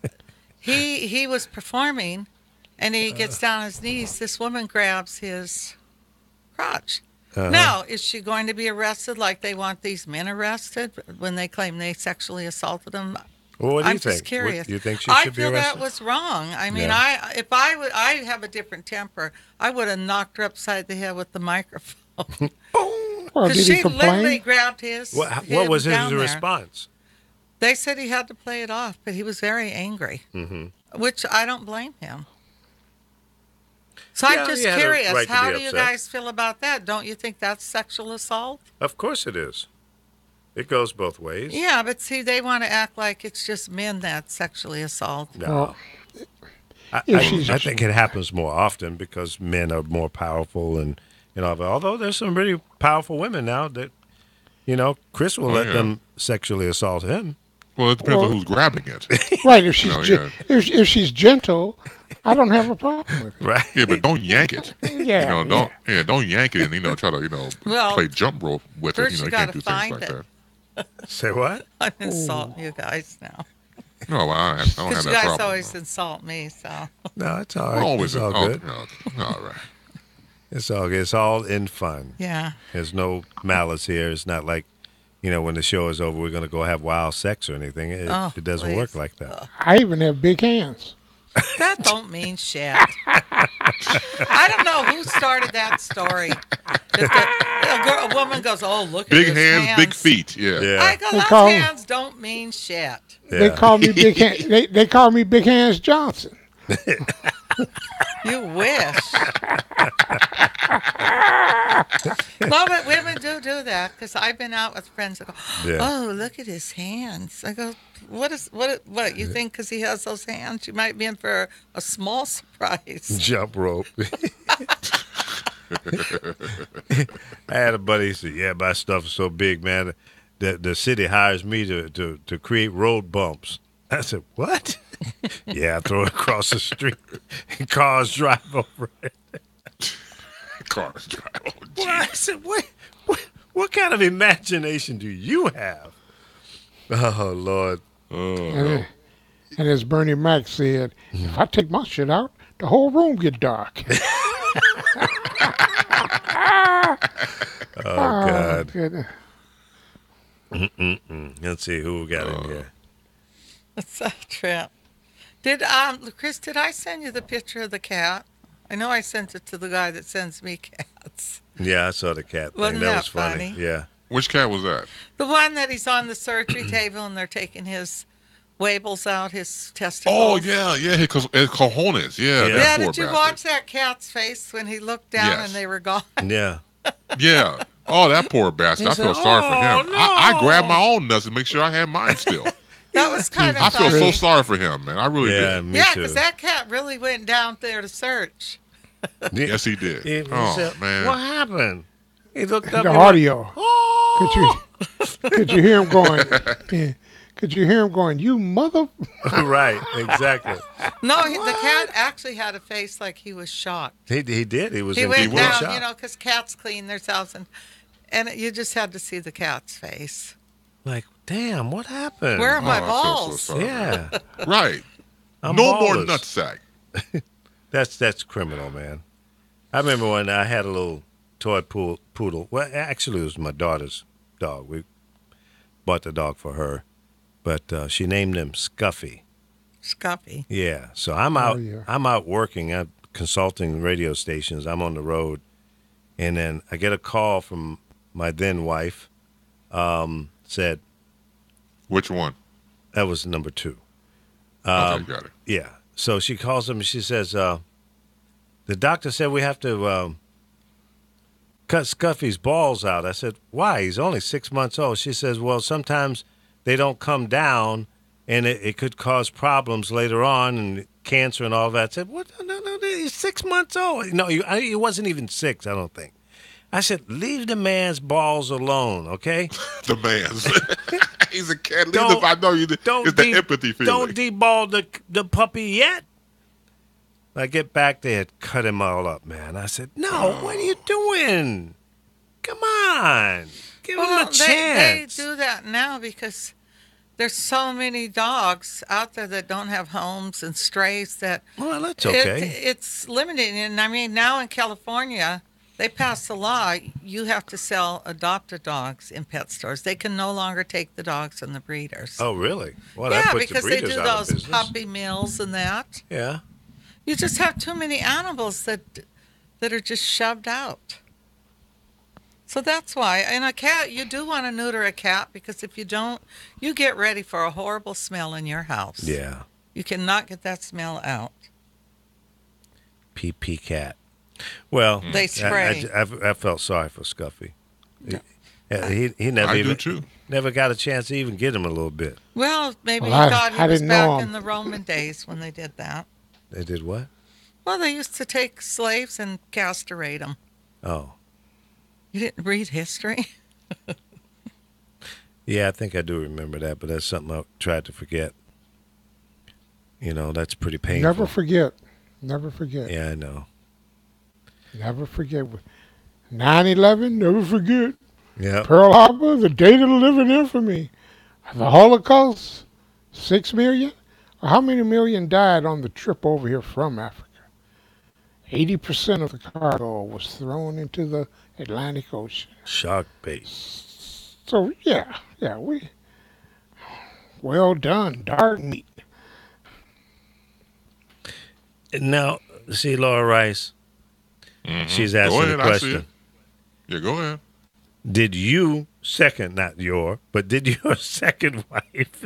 He was performing, and he gets down on his knees. This woman grabs his crotch. Now, is she going to be arrested like they want these men arrested when they claim they sexually assaulted him? Well, what do I'm you think? just curious. You think she I should be feel arrested? that was wrong. I mean, Yeah. if I have a different temper, I would have knocked her upside the head with the microphone. Well, Because did he she literally complain? grabbed his. What him was his down there. response? They said he had to play it off, but he was very angry, which I don't blame him. So Yeah, I'm just he had a curious, right to how be do you upset. guys feel about that? Don't you think that's sexual assault? Of course it is. It goes both ways. Yeah, but see, they want to act like it's just men that sexually assault. No. Well, I she's- think it happens more often because men are more powerful and although there's some really powerful women now that Chris will let them sexually assault him. Well, it depends Well- on who's grabbing it. Right. If she's No, if she's gentle, I don't have a problem with it. Right. Yeah, but don't yank it. Yeah. Don't yank it and try to Well, play jump rope with first it. you You can't gotta do things find like it. that. Say what? I'm insulting you guys now. No, I don't have Because that you guys problem. always insult me, so. No, it's all no. right. Always It's all good. all right. It's all good. It's all in fun. Yeah. There's no malice here. It's not like, when the show is over, we're going to go have wild sex or anything. It doesn't please. work like that. I even have big hands. That don't mean shit. I don't know who started that story. A woman goes, "Oh, look Big at his hands, big feet. Yeah. Yeah. I go, They those call- hands don't mean shit. They Yeah. call me big hand. They call me Big Hands Johnson. You wish. No, but women do that because I've been out with friends that go, Yeah. "Oh, look at his hands." I go, "What you think? Because he has those hands, you might be in for a small surprise." Jump rope. I had a buddy who said, "Yeah, my stuff is so big, man. The city hires me to create road bumps." I said, "What?" Yeah, I throw it across the street. Cars drive over it. Cars drive. Oh, Well, I said, what kind of imagination do you have? Oh, Lord. And as Bernie Mac said, if I take my shit out, the whole room get dark. Oh, God. Goodness. Let's see who we got in here. It's a trip. Chris, did I send you the picture of the cat? I know I sent it to the guy that sends me cats. Yeah, I saw the cat thing. Wasn't That that was funny. funny? Yeah. Which cat was that? The one that he's on the surgery table and they're taking his wabbles out, his testicles. Oh yeah, because cojones. Yeah, Yeah. that Yeah, poor did you bastard. watch that cat's face when he looked down Yes. and they were gone? Yeah. Yeah. Oh, that poor bastard. He I feel said, sorry for "Oh, him. I no." grabbed my own nuts and make sure I had mine still. That was kind I of feel so funny. sorry for him, man. I really Yeah, did. me Yeah, too. because that cat really went down there to search. Yes, he did. He Oh said, man. What happened? He looked up. The he went, audio. "Oh." Could you hear him going? Could you hear him going? You mother! Right, exactly. No, the cat actually had a face like he was shocked. He did. He was He in went deep down, shock. because cats clean themselves, and you just had to see the cat's face. Like, damn, what happened? Where are my I feel so balls? sorry. Yeah. Right. I'm No more ballless. nutsack. That's criminal, man. I remember when I had a little toy poodle. Well, actually, it was my daughter's dog. We bought the dog for her, but she named him Scuffy. Scuffy. Yeah. So I'm out. yeah. I'm out working. I'm consulting radio stations. I'm on the road, and then I get a call from my then wife. Said Which one? that was number 2. Okay, got it. Yeah. So she calls him and she says, the doctor said we have to cut Scuffy's balls out. I said, why? He's only 6 months old. She says, well, sometimes they don't come down and it could cause problems later on and cancer and all that. I said, what? No, he's 6 months old. No, he wasn't even 6, I don't think. I said, leave the man's balls alone, okay? The man's. He's a cat. Don't- Leave the, I know you. It's the empathy feeling. Don't deball the puppy yet. I get back, they had cut him all up, man. I said, no, what are you doing? Come on. Give him a They chance. do that now because there's so many dogs out there that don't have homes and strays that Well, that's okay. it's limited. And I mean, now in California, They passed a law. You have to sell adopted dogs in pet stores. They can no longer take the dogs from the breeders. Oh, really? Well, that yeah, puts because the they breeders do out of those business. puppy mills and that. Yeah. You just have too many animals that are just shoved out. So that's why. And a cat, you do want to neuter a cat because if you don't, you get ready for a horrible smell in your house. Yeah. You cannot get that smell out. PP cat. Well, They spray. I felt sorry for Scuffy. He never I do even too. never got a chance to even get him a little bit. Well, maybe Well, he thought I he was didn't know back him. in the Roman days when they did that. They did what? Well, they used to take slaves and castrate them. Oh. You didn't read history? Yeah, I think I do remember that, but that's something I tried to forget. You know, that's pretty painful. Never forget. Never forget. Yeah, I know. Never forget. 9/11, never forget. Yeah. Pearl Harbor, the date of the living infamy. The Holocaust, 6 million? How many million died on the trip over here from Africa? 80% of the cargo was thrown into the Atlantic Ocean. Shark bait. So, yeah, we... Well done, dark meat. Now, see Laura Rice. She's Go asking ahead, the I see question. it. Yeah, go ahead. Did you not but did your second wife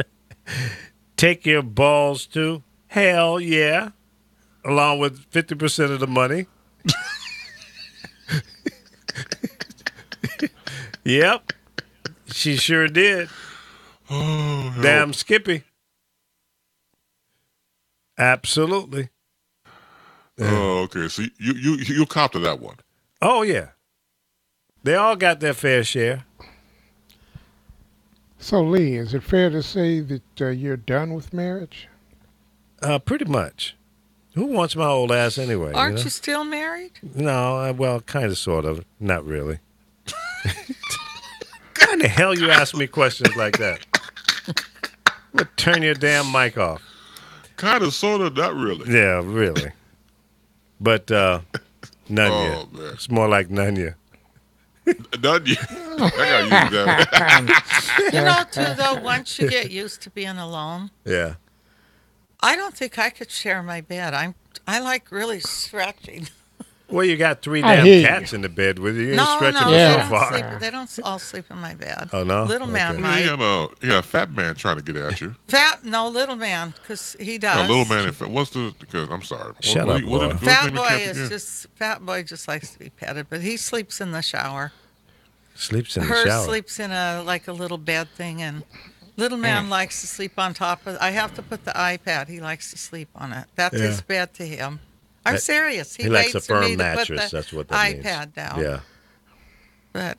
take your balls too? Hell yeah. Along with 50% of the money. Yep. She sure did. Oh, no. Damn Skippy. Absolutely. Oh, okay. So you cop to that one. Oh, yeah. They all got their fair share. So, Lee, is it fair to say that you're done with marriage? Pretty much. Who wants my old ass anyway? Aren't know? you still married? No, well, kind of, sort of. Not really. How in the hell you ask me questions like that? I'm going to turn your damn mic off. Kind of, sort of, not really. Yeah, really. But none yet. Man. It's more like none yet. None yet. I gotta use that. You know, too, though, once you get used to being alone, Yeah. I don't think I could share my bed. I like really stretching. Well, you got 3 I damn hear you. cats in the bed with you. You ain't No, stretching no, it Yeah. they so don't far. sleep. They don't all sleep in my bed. Oh, no? Little man Okay. might. You got a fat man trying to get at you. Little man, because he does. A little man. What's the? Because I'm sorry. Shut up, Laura. Fat boy just likes to be petted, but he sleeps in the shower. Sleeps in the Her shower. sleeps in a little bed thing, and little man likes to sleep on top of. I have to put the iPad. He likes to sleep on it. That's Yeah. his bed to him. I'm That- serious. He likes a waits for me firm to put mattress. the That's what that means. iPad down. Yeah. But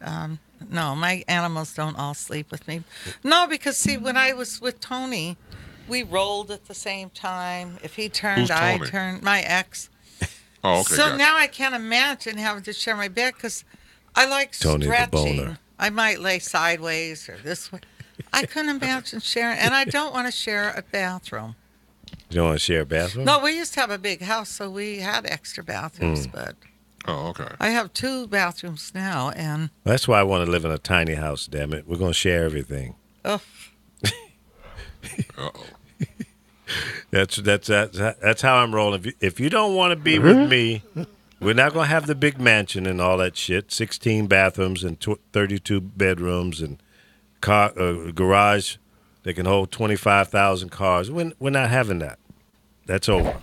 no, my animals don't all sleep with me. No, because see, when I was with Tony, we rolled at the same time. If he turned, Who's I Tony? turned. My ex. Oh, okay. So gotcha. now I can't imagine having to share my bed because I like Tony the stretching. boner. I might lay sideways or this way. I couldn't imagine sharing, and I don't want to share a bathroom. You don't want to share a bathroom? No, we used to have a big house, so we had extra bathrooms, Hmm. but Oh, okay. I have 2 bathrooms now, and That's why I want to live in a tiny house, damn it. We're going to share everything. oh, Uh-oh. That's how I'm rolling. If you don't want to be with me, we're not going to have the big mansion and all that shit. 16 bathrooms and 32 bedrooms and garage that can hold 25,000 cars. We're not having that. That's over.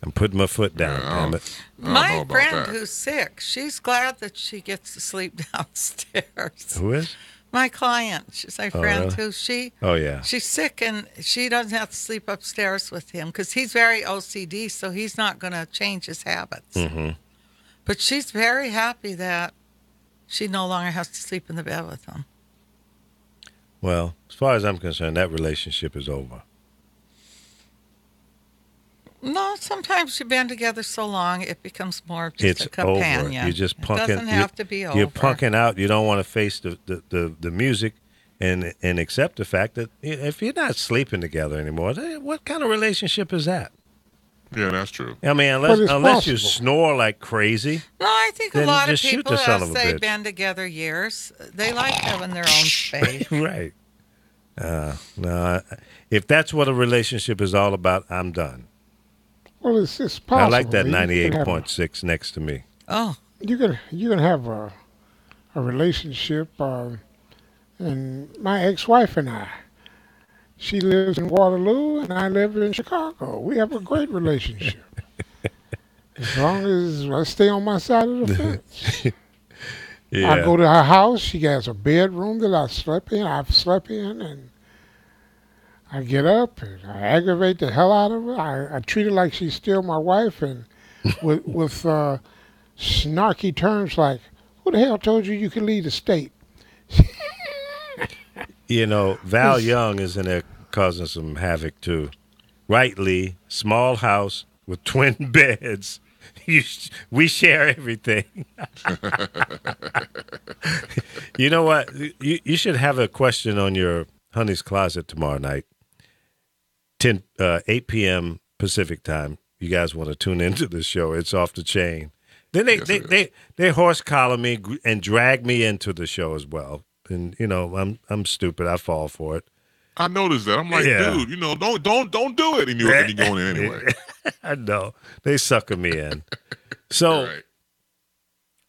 I'm putting my foot down, Yeah, damn it. I don't know my about friend that. who's sick, she's glad that she gets to sleep downstairs. Who is? My client, she's my friend really? who Oh, yeah. she's sick and she doesn't have to sleep upstairs with him because he's very OCD, so he's not going to change his habits. Mm-hmm. But she's very happy that she no longer has to sleep in the bed with him. Well, as far as I'm concerned, that relationship is over. No, sometimes you've been together so long, it becomes more of just It's a companion. over. You're just punking. It doesn't have to be over. You're punking out. You don't want to face the music and accept the fact that if you're not sleeping together anymore, what kind of relationship is that? Yeah, that's true. I mean, But unless it's you possible. snore like crazy. No, I think a Then lot of just shoot people, the son as of a they've bitch. been together years, they like having their own space. Right. No, if that's what a relationship is all about, I'm done. Well, it's possible. I like that You can have 98.6 next to me. Oh, you can have a relationship, and my ex-wife and I. She lives in Waterloo, and I live in Chicago. We have a great relationship. As long as I stay on my side of the fence. I go to her house. She has a bedroom that I've slept in, and I get up and I aggravate the hell out of her. I treat her like she's still my wife, and with snarky terms like, "Who the hell told you could leave the state?" You know, Val Young is in there causing some havoc too. Right, Lee? Small house with twin beds. We share everything. You know what? You should have a question on your honey's closet tomorrow night. 8 p.m. Pacific time. You guys want to tune into the show? It's off the chain. Then they horse collar me and drag me into the show as well. And you know, I'm stupid. I fall for it. I noticed that. I'm like, dude, you know, don't do it. And you're going in anyway. I know. They sucker me in. So, Right.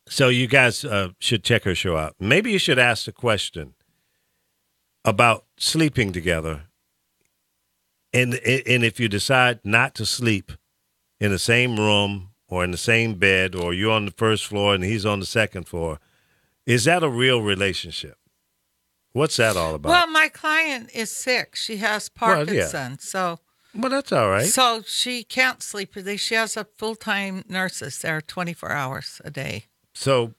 so you guys should check her show out. Maybe you should ask the question about sleeping together. And if you decide not to sleep in the same room or in the same bed, or you're on the first floor and he's on the second floor, is that a real relationship? What's that all about? well, my client is sick. She has Parkinson's, so Well, that's all right. so she can't sleep. She has a full-time nurses there, 24 hours a day. So,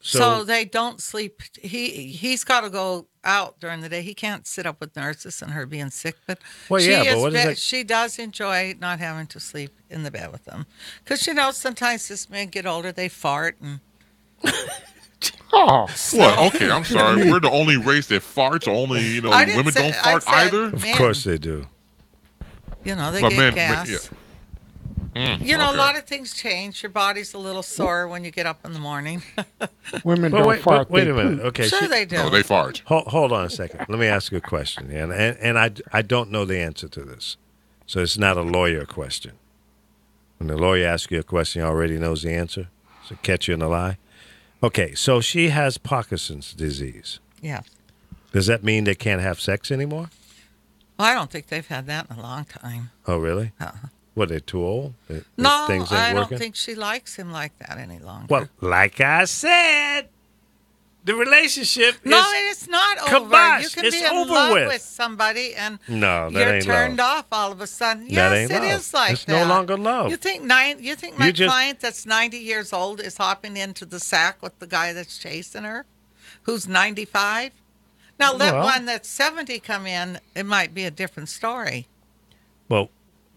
So they don't sleep. He's got to go out during the day. He can't sit up with nurses and her being sick. But Well, yeah, but what is that- she does enjoy not having to sleep in the bed with them, because sometimes as men get older, they fart and. Oh, What? Okay, I'm sorry. We're the only race that farts. Only, you know, I didn't women say- don't fart I said either. of men. course they do. They But get men- gas. yeah. A Okay. lot of things change. Your body's a little sore when you get up in the morning. women Well, don't fart. wait they a minute. poop. Okay, Sure, they do. No, they fart. Hold on a second. Let me ask you a question. And I don't know the answer to this. So it's not a lawyer question. When the lawyer asks you a question, he already knows the answer. So catch you in a lie. Okay, so she has Parkinson's disease. Yeah. Does that mean they can't have sex anymore? Well, I don't think they've had that in a long time. Oh, really? Uh-uh. What, they're too old? No, Things I ain't don't working? think she likes him like that any longer. Well, like I said, the relationship no, is... it's not over. kibosh. You can It's be in over love with. with somebody and No, that you're ain't turned love. off all of a sudden. That Yes, ain't it love. is like It's that. no longer love. You think my You just- client that's 90 years old is hopping into the sack with the guy that's chasing her, who's 95? Now let Well- one that's 70 come in. It might be a different story. Well,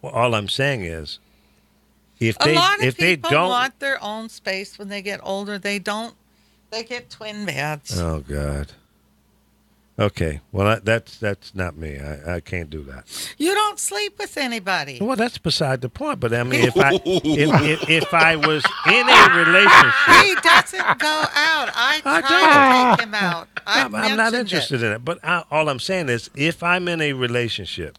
all I'm saying is, if A lot of they people don't... want their own space when they get older. They don't. They get twin beds. Oh God. Okay. Well, that's not me. I can't do that. You don't sleep with anybody. Well, that's beside the point. But I mean, if I was in a relationship, He doesn't go out. I I try to take him out. I'm not mentioned interested in it. But all I'm saying is, if I'm in a relationship,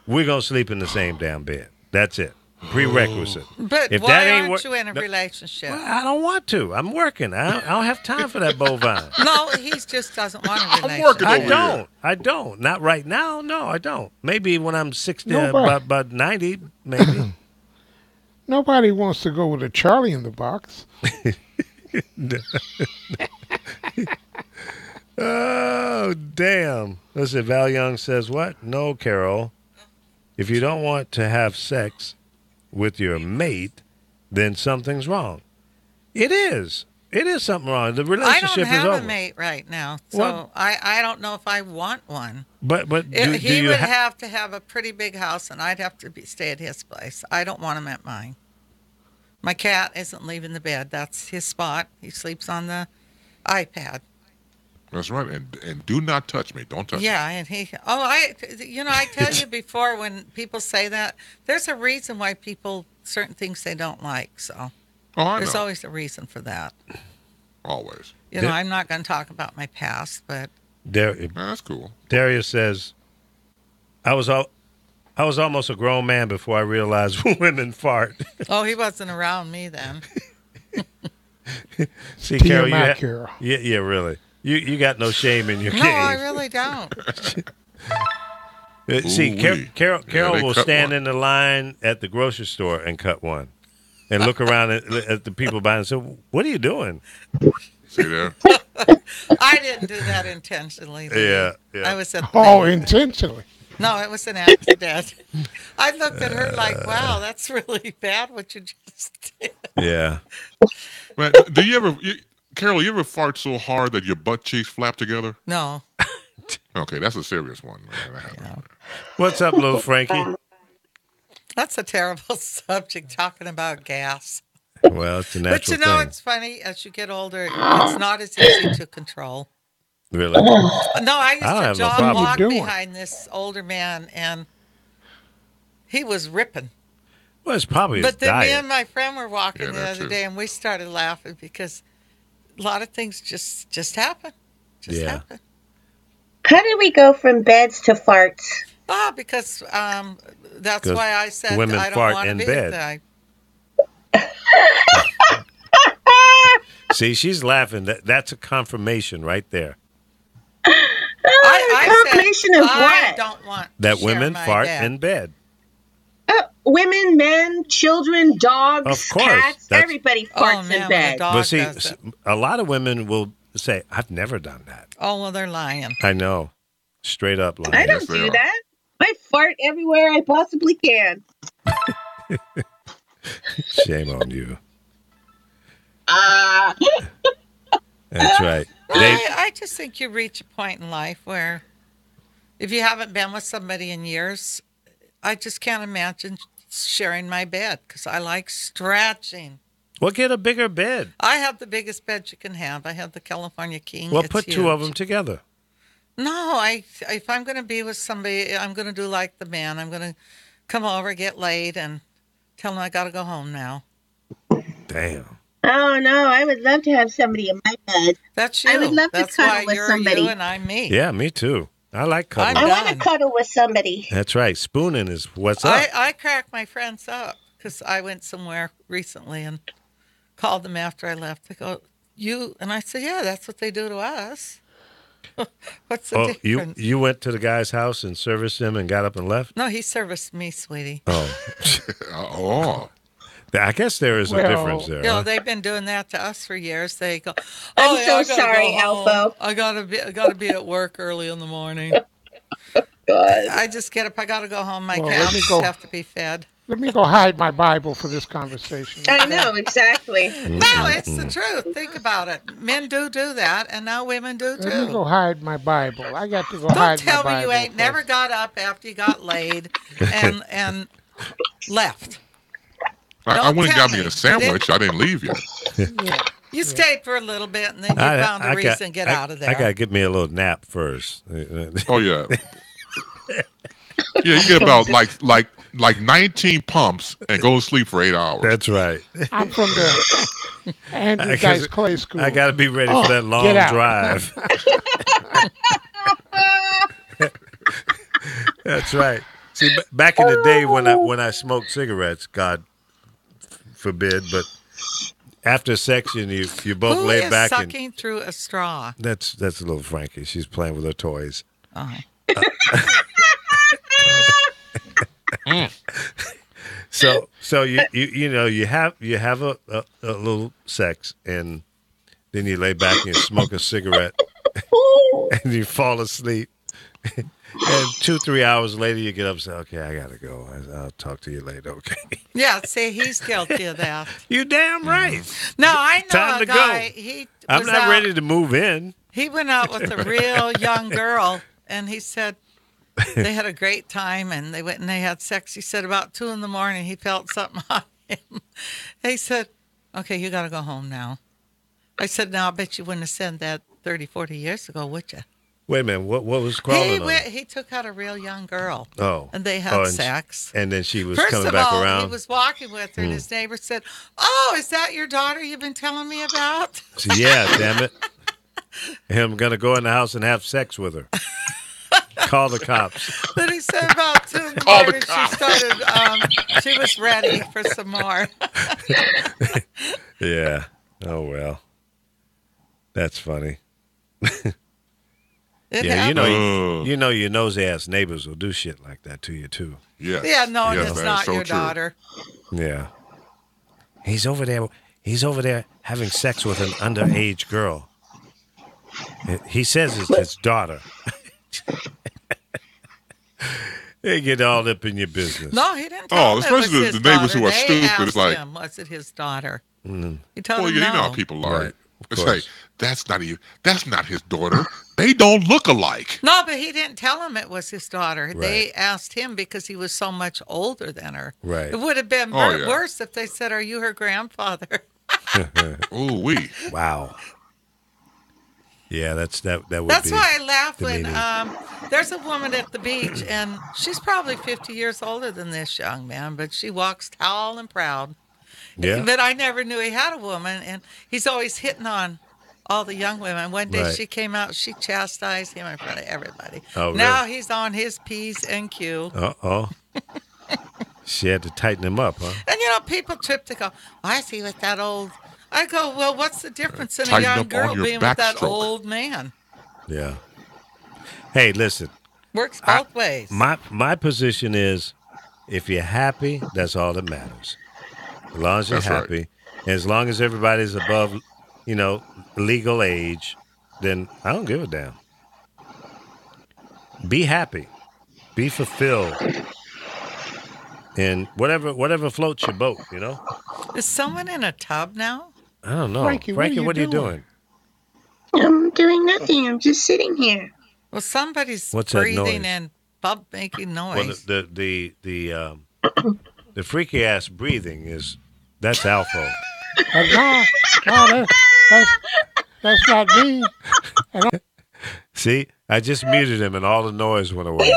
we're gonna sleep in the same damn bed. That's it. Prerequisite. But If why that ain't aren't wor- you in a No. relationship? Well, I don't want to. I'm working. I don't have time for that bovine. No, he just doesn't want a relationship. working I over don't. I don't. Not right now. No, I don't. Maybe when I'm 60, Nobody- about 90, maybe. Nobody wants to go with a Charlie in the box. Oh, damn. Listen, Val Young says what? No, Carol. If you don't want to have sex with your mate, then something's wrong. It is. It is something wrong. The I relationship don't have is over. a mate right now, so What? I don't know if I want one. But do He you would ha- have to have a pretty big house, and I'd have to stay at his place. I don't want him at mine. My cat isn't leaving the bed. That's his spot. He sleeps on the iPad. That's right. And do not touch me. Don't touch me. Yeah, and I tell you before, when people say that, there's a reason why people certain things they don't like. So Oh, I there's know. always a reason for that. Always. You know, I'm not going to talk about my past, but That's cool. Darius says, I was almost a grown man before I realized women fart. oh, he wasn't around me then. See, Carol, TMI, Carol. yeah, really. You got no shame in your No, I game. really don't. See, Ooh-wee. Carol Yeah, they will cut stand one. in the line at the grocery store and cut one, and look around at the people behind and say, "What are you doing?" See there? I didn't do that intentionally. Lee. Yeah. I was at the Oh, intentionally. No, it was an accident. I looked at her like, wow, that's really bad what you just did. Yeah. Man, Carol, you ever fart so hard that your butt cheeks flap together? No. Okay, that's a serious one. Man. What's up, little Frankie? That's a terrible subject, talking about gas. Well, it's a But natural you know, thing. it's funny, as you get older, it's not as easy to control. Really? No, I I don't used have to no jog problem. walk What are you doing? behind this older man, and he was ripping. Well, it's probably his But then me diet. and my friend were walking Yeah, the that other too. day, and we started laughing because a lot of things just happen. Just Yeah. happen. How did we go from beds to farts? Because that's 'Cause why I said women I don't fart want to in be bed. there. See, she's laughing. That's a confirmation right there. I Confirmation said, of I what? don't want to That share women my fart bed. in bed. Women, men, children, dogs, Of course, cats, that's- everybody Oh farts man, in when a bed. dog But see, does it. a lot of women will say, "I've never done that." Oh well, they're lying. I know, straight up lying. I don't Yes, they do are. that. I fart everywhere I possibly can. Shame on you. Ah. That's right. I just think you reach a point in life where if you haven't been with somebody in years, I just can't imagine sharing my bed because I like stretching. Well, get a bigger bed. I have the biggest bed you can have. I have the California King. Well, It's put two of huge. them together. No, if I'm going to be with somebody, I'm going to do like the man. I'm going to come over, get laid, and tell them I got to go home now. Damn. Oh no, I would love to have somebody in my bed. That's you. I would love to That's cuddle why with you're somebody. you and I'm me. Yeah, me too. I like I'm cuddling. I want to done. cuddle with somebody. That's right. Spooning is what's up. I crack my friends up because I went somewhere recently and called them after I left. They go, you? And I said, yeah, that's what they do to us. What's the Oh, difference? you went to the guy's house and serviced him and got up and left? No, he serviced me, sweetie. Oh, Oh, I guess there is a Well, difference there. You know, huh? they've been doing that to us for years. They go, I'm oh, so yeah, I gotta sorry, go home. Alpo. I gotta be at work early in the morning. God. I just get up. I gotta go home. My Well, let me cats go. have to be fed. Let me go hide my Bible for this conversation. I know exactly. No, it's the truth. Think about it. Men do that, and now women do Let me too. go hide my Bible. I got to go Don't hide tell my me Bible. you ain't first. never got up after you got laid and left. I Don't went and tell got me me. a sandwich. I didn't leave yet. You stayed for a little bit, and then you found a reason to get out of there. I got to get me a little nap first. Oh yeah. Yeah, you get about like 19 pumps and go to sleep for 8 hours. That's right. I'm from the Andrew Dice Clay School. I got to be ready for that long get out. drive. That's right. See, back in the day when I smoked cigarettes, God forbid, but after sex, you both Who lay is back and sucking through a straw? that's a little Frankie. She's playing with her toys. Oh. So you have a little sex and then you lay back and you smoke a cigarette and you fall asleep. And 2-3 hours later you get up and say, okay, I gotta go. I'll talk to you later. Okay. Yeah, see, he's guilty of that. You damn right. No, I know Time a to guy. go. He I'm was not out- ready to move in. He went out with a real young girl, and he said they had a great time, and they went and they had sex. He said about 2 a.m, he felt something on him. He said, okay, you got to go home now. I said, no, I bet you wouldn't have said that 30, 40 years ago, would you? Wait a minute. What was crawling on? He took out a real young girl. Oh. And they had and sex. And then she was First coming of back all, around. he was walking with her, and his neighbor said, "Oh, is that your daughter you've been telling me about?" So, yeah, damn it. I'm going to go in the house and have sex with her. Call the cops. Then he said about 2 in the morning, she was ready for some more. Yeah. Oh, well. That's funny. Yeah, you know your nosy-ass neighbors will do shit like that to you, too. Yes. Yeah, no, Yes, it's that not is so your true. daughter. Yeah. He's over there having sex with an underage girl. He says it's his daughter. They get all up in your business. No, he didn't tell him it was especially his the neighbors daughter. who are They stupid, asked it's like- him, was it his daughter? Mm. He told Well, him yeah, no. you know how people are. Right, of It's course. like, that's not his daughter. They don't look alike. No, but he didn't tell him it was his daughter. Right. They asked him because he was so much older than her. Right. It would have been Oh, yeah. worse if they said, "Are you her grandfather?" Ooh, wee. Wow. Yeah, that would That's be. why I laugh when demeaning. there's a woman at the beach, and she's probably 50 years older than this young man, but she walks tall and proud. Yeah. But I never knew he had a woman, and he's always hitting on all the young women. One day Right. she came out, she chastised him in front of everybody. Oh, Now really? he's on his P's and Q. Uh-oh. She had to tighten him up, huh? And people trip to go, why is he with that old? I go, well, what's the difference in a Tighten young up on girl your being with that backstroke. old man? Yeah. Hey, listen. Works both ways. My position is, if you're happy, that's all that matters. As long as you're That's right. happy, and as long as everybody's above, legal age, then I don't give a damn. Be happy, be fulfilled, and whatever floats your boat. Is someone in a tub now? I don't know, Frankie, what are you doing? I'm doing nothing. I'm just sitting here. Well, somebody's What's that breathing noise? and making noise. Well, the freaky ass breathing that's Alpha. No, that's not me. See, I just muted him and all the noise went away.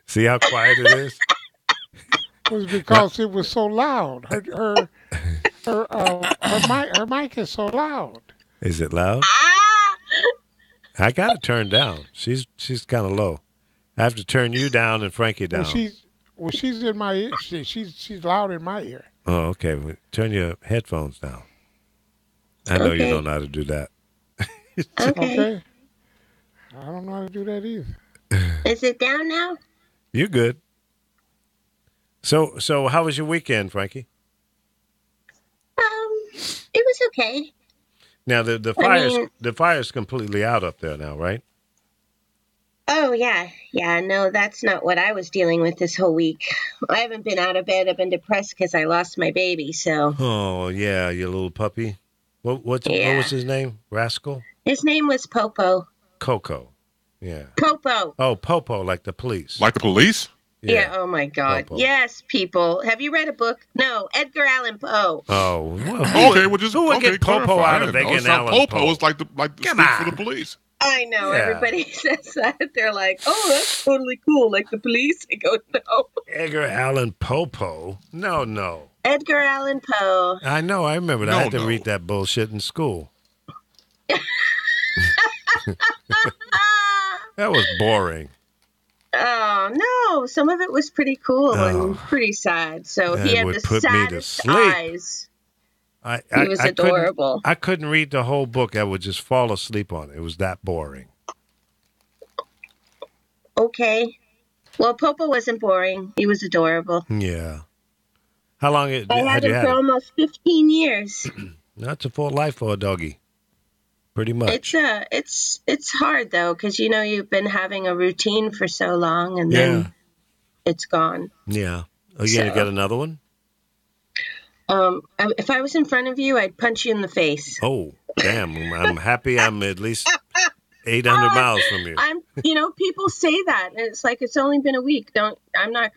See how quiet it is. It was because it was so loud. Her mic is so loud. Is it loud? I got it turned down. She's kind of low. I have to turn you down and Frankie down. She's in my ear. She's loud in my ear. Oh, okay. Well, turn your headphones down. I know you Okay. don't know how to do that. Okay. I don't know how to do that either. Is it down now? You're good. So how was your weekend, Frankie? It was okay. Now the fire's completely out up there now, right? Oh, yeah. Yeah, no, that's not what I was dealing with this whole week. I haven't been out of bed. I've been depressed because I lost my baby, so. Oh yeah, your little puppy. What Yeah. was his name? Rascal? His name was Popo. Coco. Yeah. Popo. Oh, Popo, like the police. Like the police? Yeah, oh my God. Popo. Yes, people. Have you read a book? No, Edgar Allan Poe. Oh, well, Okay, well, just who would get Popo clarify. out of I didn't know. Edgar It's not Allan Popo. Poe? It's like the Come speak for on. the police. I know. Yeah. Everybody says that. They're like, oh, that's totally cool. Like the police. I go, no. Edgar Allan Popo? No. Edgar Allan Poe. I know. I remember that. I No, had to no. read that bullshit in school. That was boring. Oh, no. Some of it was pretty cool Oh. and pretty sad. So That he had would the put me to saddest sleep. eyes. He was adorable. I couldn't read the whole book. I would just fall asleep on it. It was that boring. Okay. Well, Popo wasn't boring. He was adorable. Yeah. How long I had had you him had for it? almost 15 years. That's a full life for a doggy. Pretty much. It's hard though, because you've been having a routine for so long, and Yeah. then it's gone. Yeah. Are you going to So- get another one? If I was in front of you, I'd punch you in the face. Oh, damn. I'm happy I'm at least 800 miles from you. People say that, and it's like it's only been a week. I'm not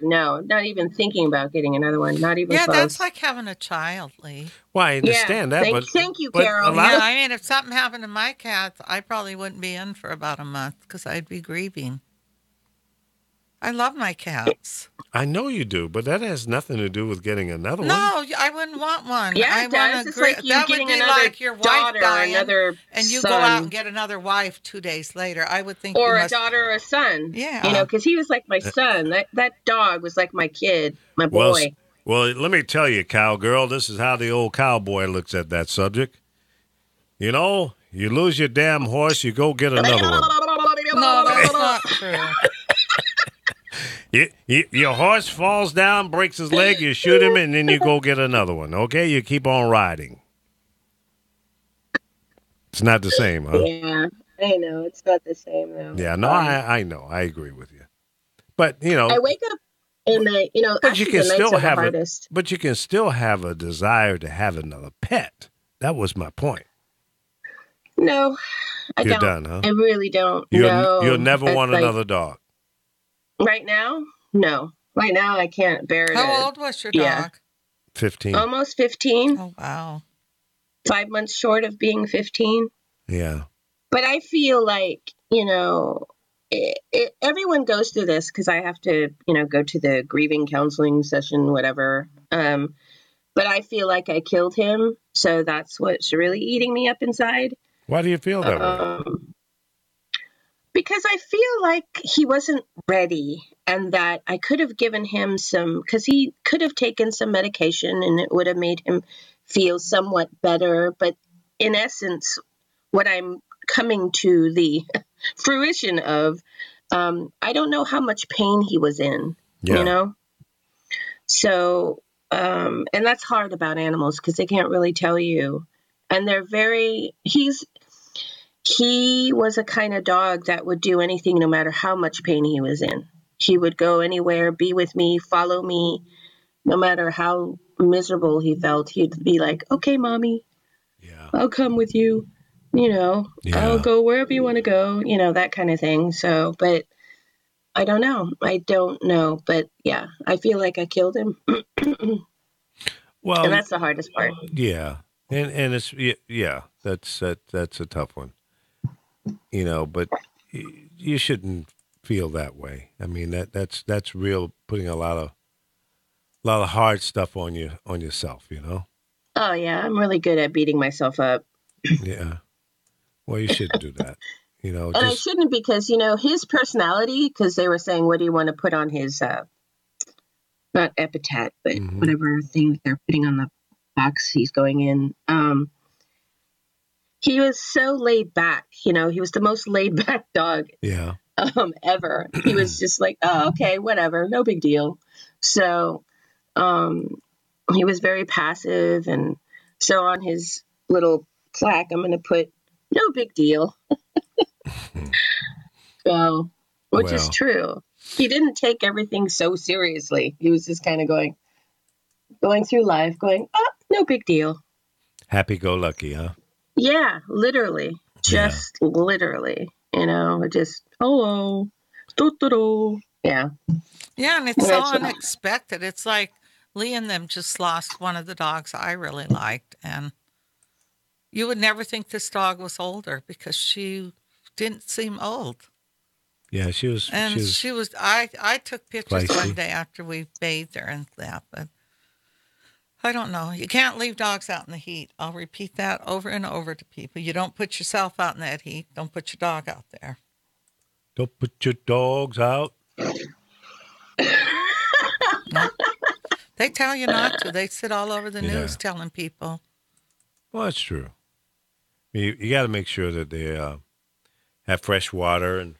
even thinking about getting another one. Not even close. That's like having a child, Lee. Well, I understand that, but thank you, but Carol. I mean, if something happened to my cats, I probably wouldn't be in for about a month because I'd be grieving. I love my cats. I know you do, but that has nothing to do with getting another one. No, I wouldn't want one. Yeah, it does. It's like you that getting would be another like your wife daughter, dying, another and you son. go out and get another wife 2 days later. I would think or you a must... daughter or a son. Yeah, because he was like my son. That dog was like my kid, my boy. Well, let me tell you, cowgirl, this is how the old cowboy looks at that subject. You lose your damn horse, you go get another one. No, that's not true. Your horse falls down, breaks his leg, you shoot him, and then you go get another one, okay? You keep on riding. It's not the same, huh? Yeah, I know. It's not the same, though. Yeah, no, I know. I agree with you. But, I wake up and but you can still have hardest. you can still have a desire to have another pet. That was my point. No, I You're don't. done, huh? I really don't. You'll never want another dog. Right now? No. Right now, I can't bear it. How old was your dog? 15. Almost 15. Oh, wow. 5 months short of being 15. Yeah. But I feel like, everyone goes through this because I have to, go to the grieving counseling session, whatever. But I feel like I killed him. So that's what's really eating me up inside. Why do you feel that way? Because I feel like he wasn't ready and that I could have given him because he could have taken some medication and it would have made him feel somewhat better. But in essence, what I'm coming to the fruition of, I don't know how much pain he was in, So, and that's hard about animals because they can't really tell you. And he was a kind of dog that would do anything no matter how much pain he was in. He would go anywhere, be with me, follow me, no matter how miserable he felt. He'd be like, okay, mommy, I'll come with you. I'll go wherever you want to go, that kind of thing. So, but I don't know. But yeah, I feel like I killed him. Well, and that's the hardest part. Yeah. And it's, that's a tough one. But you shouldn't feel that way. I mean, that's real, putting a lot of hard stuff on yourself, Oh yeah, I'm really good at beating myself up. Yeah. Well, you shouldn't do that. And I shouldn't because his personality. Because they were saying, what do you want to put on his not epitaph, but whatever thing they're putting on the box he's going in. He was so laid back, he was the most laid back dog ever. He was just like, oh, okay, whatever, no big deal. So he was very passive. And so on his little plaque, I'm going to put no big deal. So, which is true. He didn't take everything so seriously. He was just kind of going through life going, oh, no big deal. Happy-go-lucky, huh? Yeah, literally. Just literally. Just, hello. Yeah. Yeah, and it's so unexpected. It's like Lee and them just lost one of the dogs I really liked. And you would never think this dog was older because she didn't seem old. Yeah, she was. And she was I took pictures feisty. one day after we bathed her and that, but I don't know. You can't leave dogs out in the heat. I'll repeat that over and over to people. You don't put yourself out in that heat. Don't put your dog out there. Don't put your dogs out. No. They tell you not to. They sit all over the news telling people. Well, that's true. You got to make sure that they have fresh water and,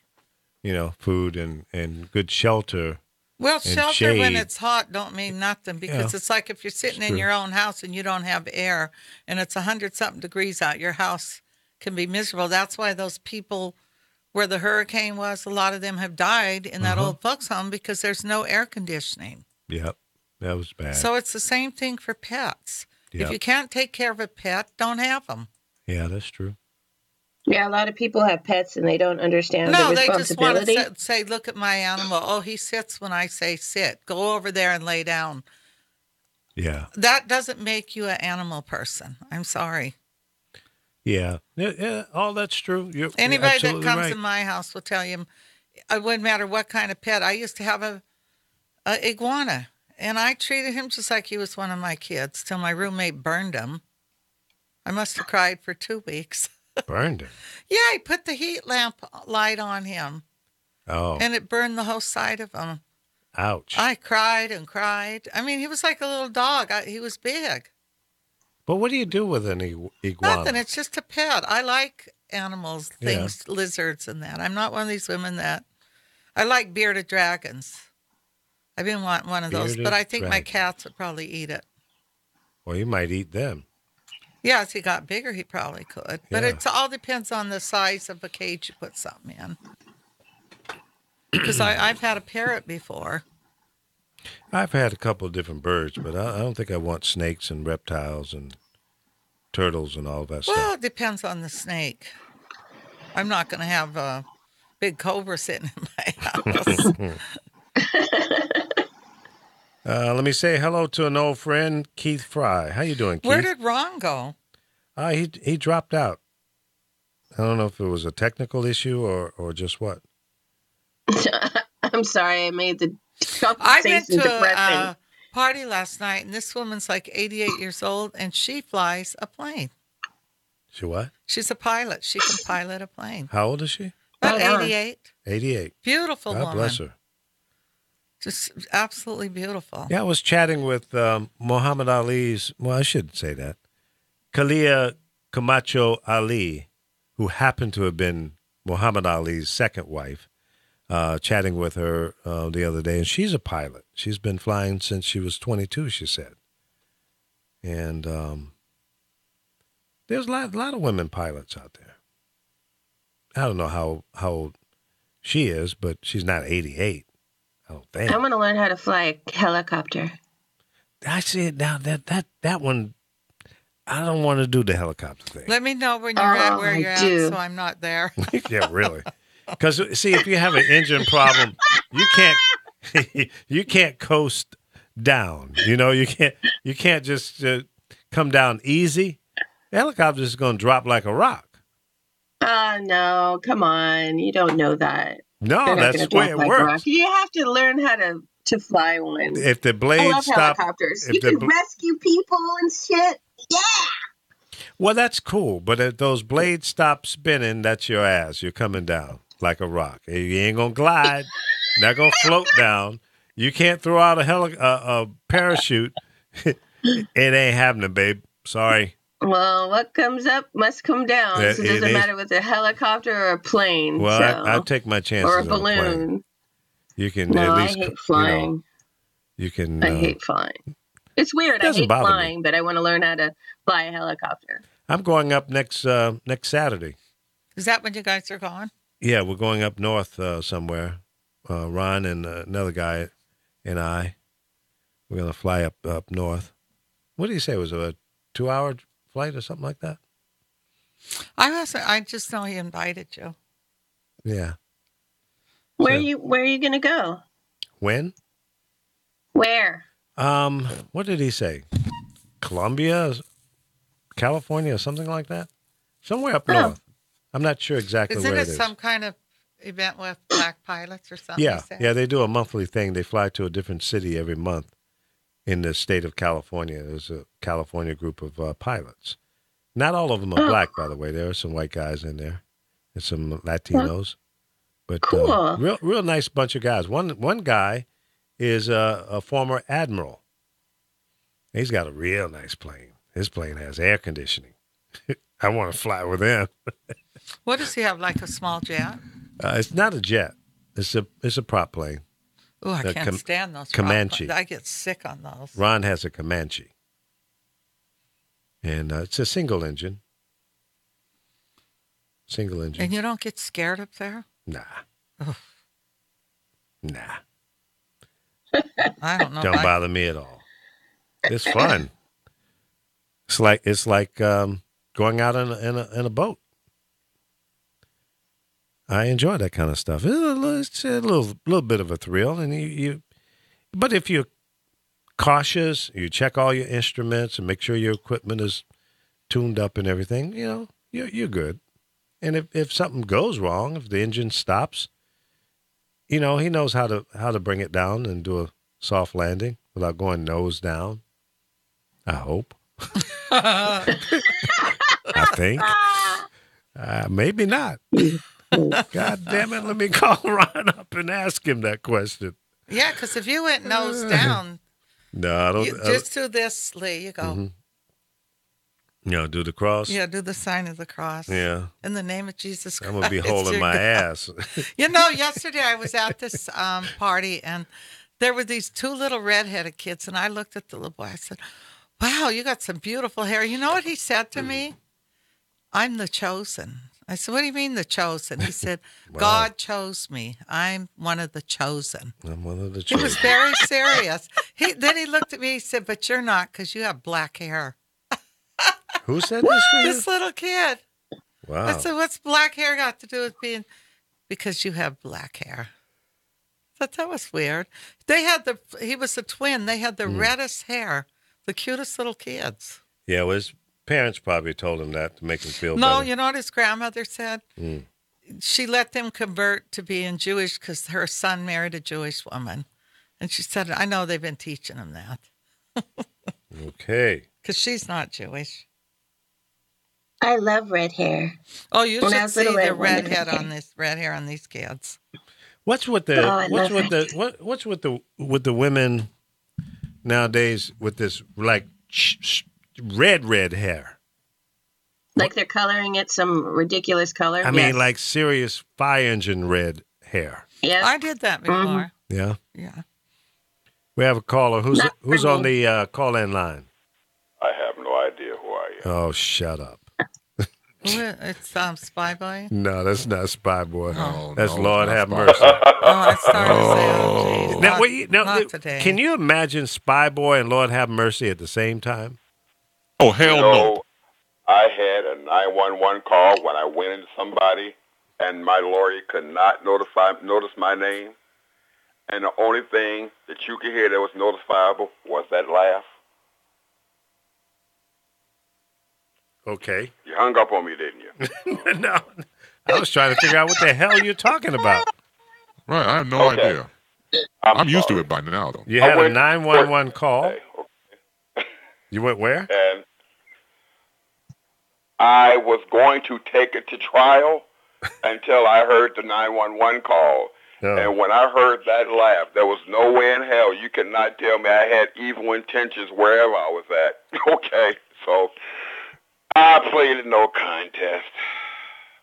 food and good shelter. Well, shelter shade. when it's hot don't mean nothing because it's like if you're sitting in your own house and you don't have air and it's 100-something degrees out, your house can be miserable. That's why those people where the hurricane was, a lot of them have died in that old folks home because there's no air conditioning. Yep, that was bad. So it's the same thing for pets. Yep. If you can't take care of a pet, don't have them. Yeah, that's true. Yeah, a lot of people have pets and they don't understand the No, they just want responsibility. to say, look at my animal. Oh, he sits when I say sit. Go over there and lay down. Yeah. That doesn't make you an animal person. I'm sorry. Yeah. Yeah. All that's true. You're Anybody that absolutely comes right. in my house will tell you it wouldn't matter what kind of pet. I used to have a iguana, and I treated him just like he was one of my kids till my roommate burned him. I must have cried for 2 weeks. Burned him. Yeah, I put the heat lamp light on him, Oh, and it burned the whole side of him. ouch. I cried and cried. I mean, he was like a little dog. He was big. But what do you do with an iguana? Nothing. It's just a pet. I like animals, Yeah. things, lizards, and that. I'm not one of these women that. I like bearded dragons. I've been wanting one of those, Bearded but I think my dragon. cats would probably eat it. Well, you might eat them. Yeah, as he got bigger, he probably could. But Yeah. it all depends on the size of a cage you put something in. Because I've had a parrot before. I've had a couple of different birds, but I don't think I want snakes and reptiles and turtles and all of that Well, stuff. it depends on the snake. I'm not going to have a big cobra sitting in my house. Let me say hello to an old friend, Keith Fry. How you doing, Keith? Where did Ron go? He dropped out. I don't know if it was a technical issue or just what. I'm sorry, I made the I went conversation to depressing. a party last night, and this woman's like 88 years old, and she flies a plane. She what? She's a pilot. She can pilot a plane. How old is she? About Oh, wow. 88. 88. Beautiful God woman. bless her. Just absolutely beautiful. Yeah, I was chatting with Muhammad Ali's, well, I shouldn't say that, Kalia Camacho Ali, who happened to have been Muhammad Ali's second wife, chatting with her the other day. And she's a pilot. She's been flying since she was 22, she said. And there's a lot of women pilots out there. I don't know how old she is, but she's not 88. I don't think. I want to learn how to fly a helicopter. I see it now. That one, I don't want to do the helicopter thing. Let me know when you're at Oh, where I you're do. at, so I'm not there. Yeah, really. Because see, if you have an engine problem, you can't coast down. You know, you can't just come down easy. The helicopter is going to drop like a rock. No, come on. You don't know that. No, They're not that's gonna the way drop it like works. rock. You have to learn how to fly one. If the I blade love stop, helicopters. if You the can bl- rescue people and shit. Yeah. well, that's cool. But if those blades stop spinning, that's your ass. You're coming down like a rock. You ain't gonna glide. Not gonna float down. You can't throw out a parachute. It ain't happening, babe. Sorry. Well, what comes up must come down. Yeah, So it it doesn't is. matter with a helicopter or a plane. Well, so. I take my chances or a on a plane. balloon. You can No, at I least, hate flying. you can. I hate flying. It's weird. I doesn't hate bother me. flying, but I want to learn how to fly a helicopter. I'm going up next Saturday. Is that when you guys are gone? Yeah, we're going up north somewhere. Ron and another guy and I. We're gonna fly up north. What did he say? It was a 2-hour flight or something like that? I just know he invited you. Yeah. Where So- are you gonna go? When? Where? What did he say? Columbia, California, or something like that? Somewhere up Oh. north. I'm not sure exactly Isn't where it it is. some kind of event with black pilots or something? Yeah, you said? yeah, they do a monthly thing. They fly to a different city every month in the state of California. There's a California group of pilots. Not all of them are black, by the way. There are some white guys in there and some Latinos. But Cool. real nice bunch of guys. One guy is a former admiral. He's got a real nice plane. His plane has air conditioning. I want to fly with him. What does he have, like a small jet? It's not a jet. It's a prop plane. Oh, I The can't stand those. Comanche. I get sick on those. Ron has a Comanche. And it's a single engine. Single engine. And you don't get scared up there? Nah. Ugh. Nah. I don't know. Don't bother me at all. It's fun. It's like going out in a boat. I enjoy that kind of stuff. It's a little bit of a thrill, and but if you're cautious, you check all your instruments and make sure your equipment is tuned up and everything, you're good. And if something goes wrong, if the engine stops, he knows how to bring it down and do a soft landing without going nose down. I hope. I think. Maybe not. God damn it, let me call Ron up and ask him that question. Yeah, because if you went nose down, no, I don't. Just do this, Lee. You go. Mm-hmm. Do the cross. Yeah, do the sign of the cross. Yeah. In the name of Jesus Christ. I'm gonna be holding my ass. Yesterday I was at this party, and there were these two little redheaded kids, and I looked at the little boy. I said, "Wow, you got some beautiful hair." You know what he said to me? "I'm the chosen." I said, "What do you mean the chosen?" He said, Wow. "God chose me. I'm one of the chosen." I'm one of the He was very serious. Then he looked at me. He said, "But you're not, because you have black hair." Who said this to you? This little kid. Wow. I said, "What's black hair got to do with being?" "Because you have black hair." I thought that was weird. He was a twin. They had the reddest hair, the cutest little kids. Yeah, well, his parents probably told him that to make him feel No, better. you know what his grandmother said? Mm. She let them convert to being Jewish because her son married a Jewish woman. And she said, "I know they've been teaching him that." Okay. Because she's not Jewish. I love red hair. Oh, you When I should was see little, I the wanted red hair on these kids. What's with the women nowadays with this like red hair? Like they're coloring it some ridiculous color. I mean, like serious fire engine red hair. Yes. I did that before. Yeah. Yeah. We have a caller. Who's Not for on me. the call-in line? I have no idea who I am. Oh, shut up. It's Spy Boy. No, that's not Spy Boy. No, That's no, Lord it's not have Spy mercy. Oh, I started to say, oh, geez. Not today. Can you imagine Spy Boy and Lord have mercy at the same time? Oh, hell no. I had a 911 call when I went into somebody, and my lawyer could not notice my name. And the only thing that you could hear that was notifiable was that laugh. Okay. You hung up on me, didn't you? No, I was trying to figure out what the hell you're talking about. Right, I have no Okay. idea. I'm used to it by now, though. You had I a went- 911 call. Okay. You went where? And I was going to take it to trial until I heard the 911 call. Oh. And when I heard that laugh, there was no way in hell you could not tell me I had evil intentions wherever I was at. Okay, so I pleaded no contest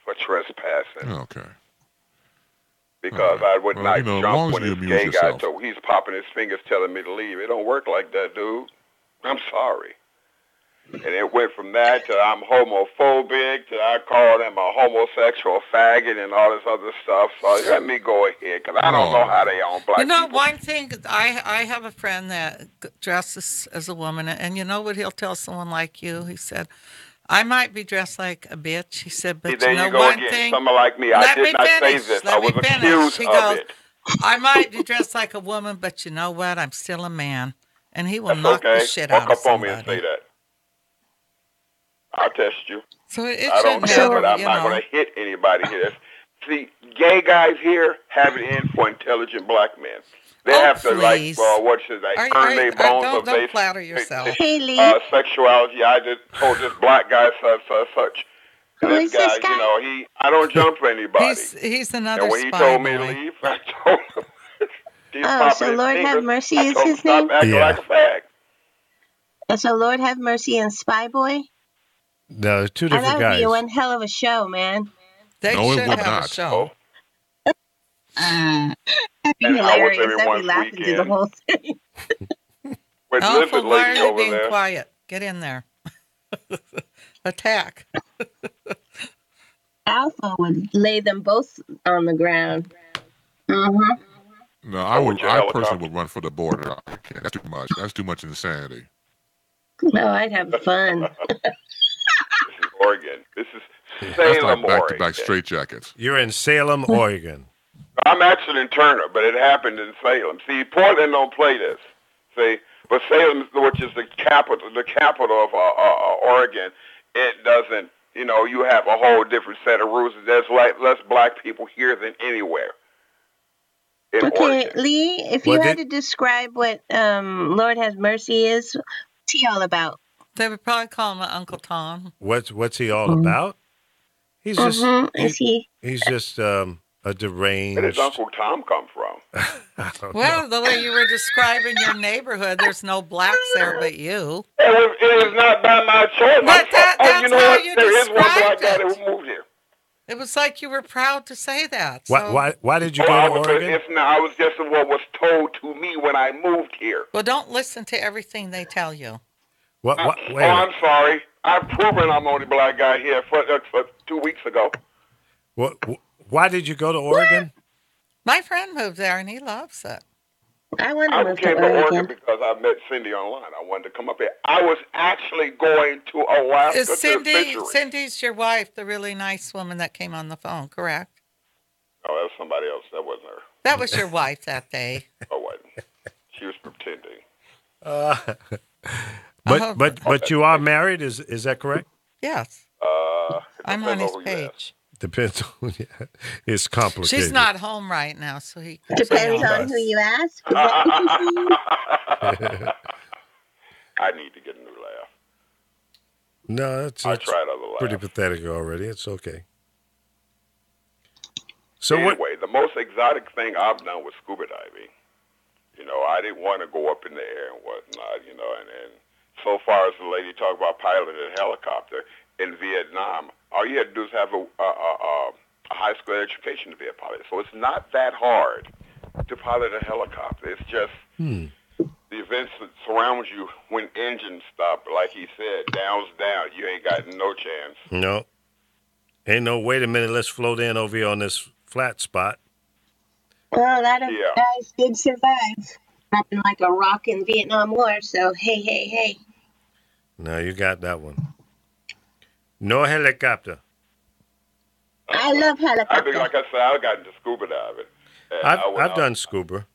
for trespassing Okay. because All right. I would Well, not you know, as jump long as when you this amuse gay guy, yourself. so he's popping his fingers telling me to leave. It don't work like that, dude. I'm sorry. And it went from that to I'm homophobic to I called him a homosexual faggot and all this other stuff. So let me go ahead because I don't know how they on black You know, people. one thing, I have a friend that dresses as a woman, and you know what he'll tell someone like you? He said, "I might be dressed like a bitch." He said, "but See, there you know you go one again. thing." Someone like me, I Let did me not finish. say this. Let I me was finish. accused He of goes, it. "I might be dressed like a woman, but you know what? I'm still a man." And he will That's knock okay. the shit Walk out of up on me and somebody. say that. I'll test you. So it I don't shouldn't care, matter, but I'm you not know. going to hit anybody here. See, gay guys here have it in for intelligent black men. They Oh, have to please. what should I earn their bones don't flatter yourself. Hey, Lee. Sexuality. I just told this black guy such. Who This is this guy, guy? you know, I don't jump for anybody. He's another And when he spy told me boy. to leave, I told him. He's Oh, popping so his Lord have fingers. mercy I is told him his stop name? acting Yeah. like a fag. So Lord have mercy and Spy Boy. No, they're two Oh, that different would guys. be one hell of a show, man. They No, it should would have a not. show. That'd be And how was hilarious. I'd be everyone's laughing through the weekend? whole thing. With Alpha, lizard why are lady you over being there. quiet? Get in there. Attack. Alpha would lay them both on the ground. Mm-hmm. No, with your I helicopter. personally would run for the border. I can't. That's too much. That's too much insanity. No, I'd have fun. This is Oregon. This is That's Salem, like back-to-back Oregon. straight jackets. You're in Salem, Oregon. I'm actually in Turner, but it happened in Salem. See, Portland don't play this. See, but Salem, which is the capital of Oregon, it doesn't. You know, you have a whole different set of rules. There's like less black people here than anywhere in Okay, Oregon. Lee, if you had to describe what Lord Have Mercy is, what's he all about? They would probably call him Uncle Tom. What's he all about? He's just Is he? he's just a deranged. Where did Uncle Tom come from? I don't Well, know. the way you were describing your neighborhood, there's no blacks there but you. It is not by my choice. But that's you know how what? you There is one black described guy it. who moved here. It was like you were proud to say that. So. Why did you Oh, go to Oregon? I was just what was told to me when I moved here. Well, don't listen to everything they tell you. Wait a Oh, minute. I'm sorry. I've proven I'm the only black guy here for 2 weeks ago. Why did you go to Oregon? My friend moved there and he loves it. I want to I move to came to Oregon Oregon. because I met Cindy online. I wanted to come up here. I was actually going to Alaska Is to the Cindy? fishery. Cindy's your wife, the really nice woman that came on the phone, correct? Oh, that was somebody else. That wasn't her. That was your wife that day. Oh, wasn't. She was pretending. But you are married, is that correct? Yes, It I'm on depends his who you ask. page. Depends on it's complicated. She's not home right now, so he can Depends say all on who this. you ask. Is that what you see? I need to get a new laugh. No, it's I tried other laughs. pretty pathetic already. It's okay. So Anyway, the most exotic thing I've done was scuba diving. You know, I didn't want to go up in the air and whatnot, you know, and so far as the lady talked about piloting a helicopter in Vietnam, all you had to do is have a high school education to be a pilot. So it's not that hard to pilot a helicopter. It's just the events that surround you when engines stop, like he said, down's down. You ain't got no chance. No. Ain't no, wait a minute, let's float in over here on this flat spot. Well, a lot of Yeah. guys did survive. Happened like a rock in Vietnam War, so hey. No, you got that one. No helicopter. I love I mean, helicopters. like I said, I got into scuba diving. And I went I've out- done scuba.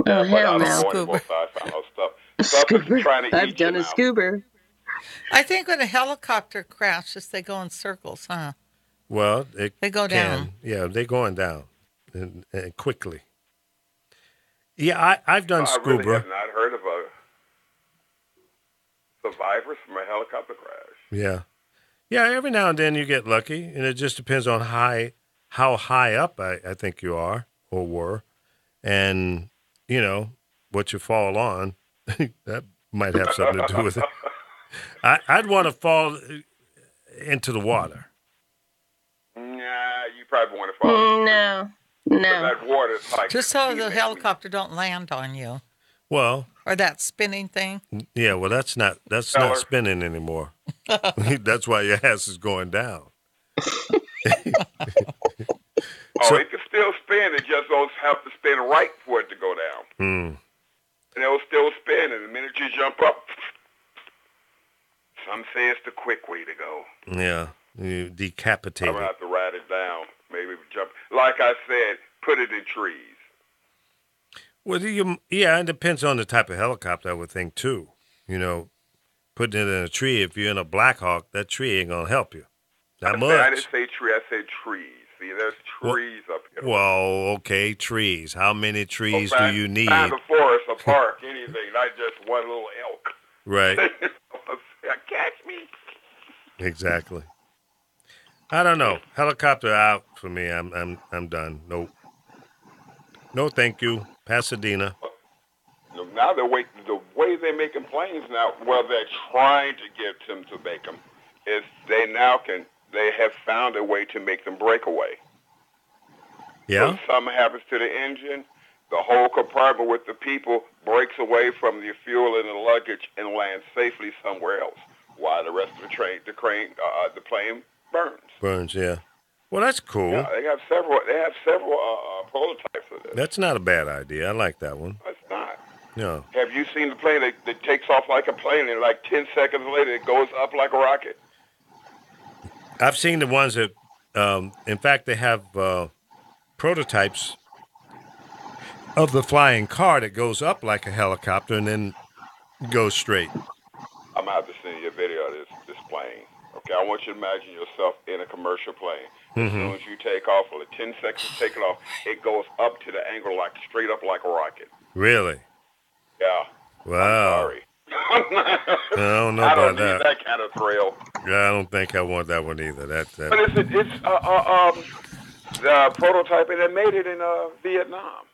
Oh, but hell I don't no. know Scuba. anymore, so I found out stuff. Stuff is trying to I've eat done you a now. scuba. I think when a helicopter crashes, they go in circles, huh? Well, it They go can. down. Yeah, they're going down and quickly. Yeah, I've done I really scuba. have not heard of a survivors from a helicopter crash. Yeah. Yeah, every now and then you get lucky, and it just depends on how high up I think you are or were, and, you know, what you fall on. That might have something to do with it. I'd want to fall into the water. Nah, you probably want to fall. No. That water is like Just so the steaming. helicopter don't land on you. Well, Or that spinning thing. yeah, well, that's not Feller. spinning anymore. That's why your ass is going down. Oh, it can still spin. It just don't have to spin right for it to go down. Hmm. And it'll still spin. And the minute you jump up, some say it's the quick way to go. Yeah, you decapitate I'm going to it. have to ride it down. Maybe jump. Like I said, put it in trees. Well, yeah, it depends on the type of helicopter, I would think, too. You know, putting it in a tree, if you're in a Black Hawk, that tree ain't going to help you. That I much. didn't say tree. I said trees. See, there's trees up here. Well, okay, trees. How many trees do Find- you need? Find a forest, a park, anything, not just one little elk. Right, Catch me. exactly. I don't know. Helicopter out for me. I'm done. Nope. No, thank you. Pasadena. Now the way they're making planes now, well, they're trying to get them to make them, is they have found a way to make them break away. Yeah? So if something happens to the engine, the whole compartment with the people breaks away from the fuel and the luggage and lands safely somewhere else, while the rest of the plane burns. Burns, yeah. Well, that's cool. Yeah, they have several prototypes of this. That's not a bad idea. I like that one. That's not. No. Have you seen the plane that takes off like a plane and like 10 seconds later it goes up like a rocket? I've seen the ones that, in fact, they have prototypes of the flying car that goes up like a helicopter and then goes straight. I'm gonna have to send you a video of this plane. Okay, I want you to imagine yourself in a commercial plane. As soon as you take off, for the 10 seconds take it off, it goes up to the angle like straight up like a rocket. Really? Yeah. Wow. Sorry. I don't know I don't about need that. that kind of thrill. Yeah, I don't think I want that one either. But That. it's the prototype, and they made it in Vietnam.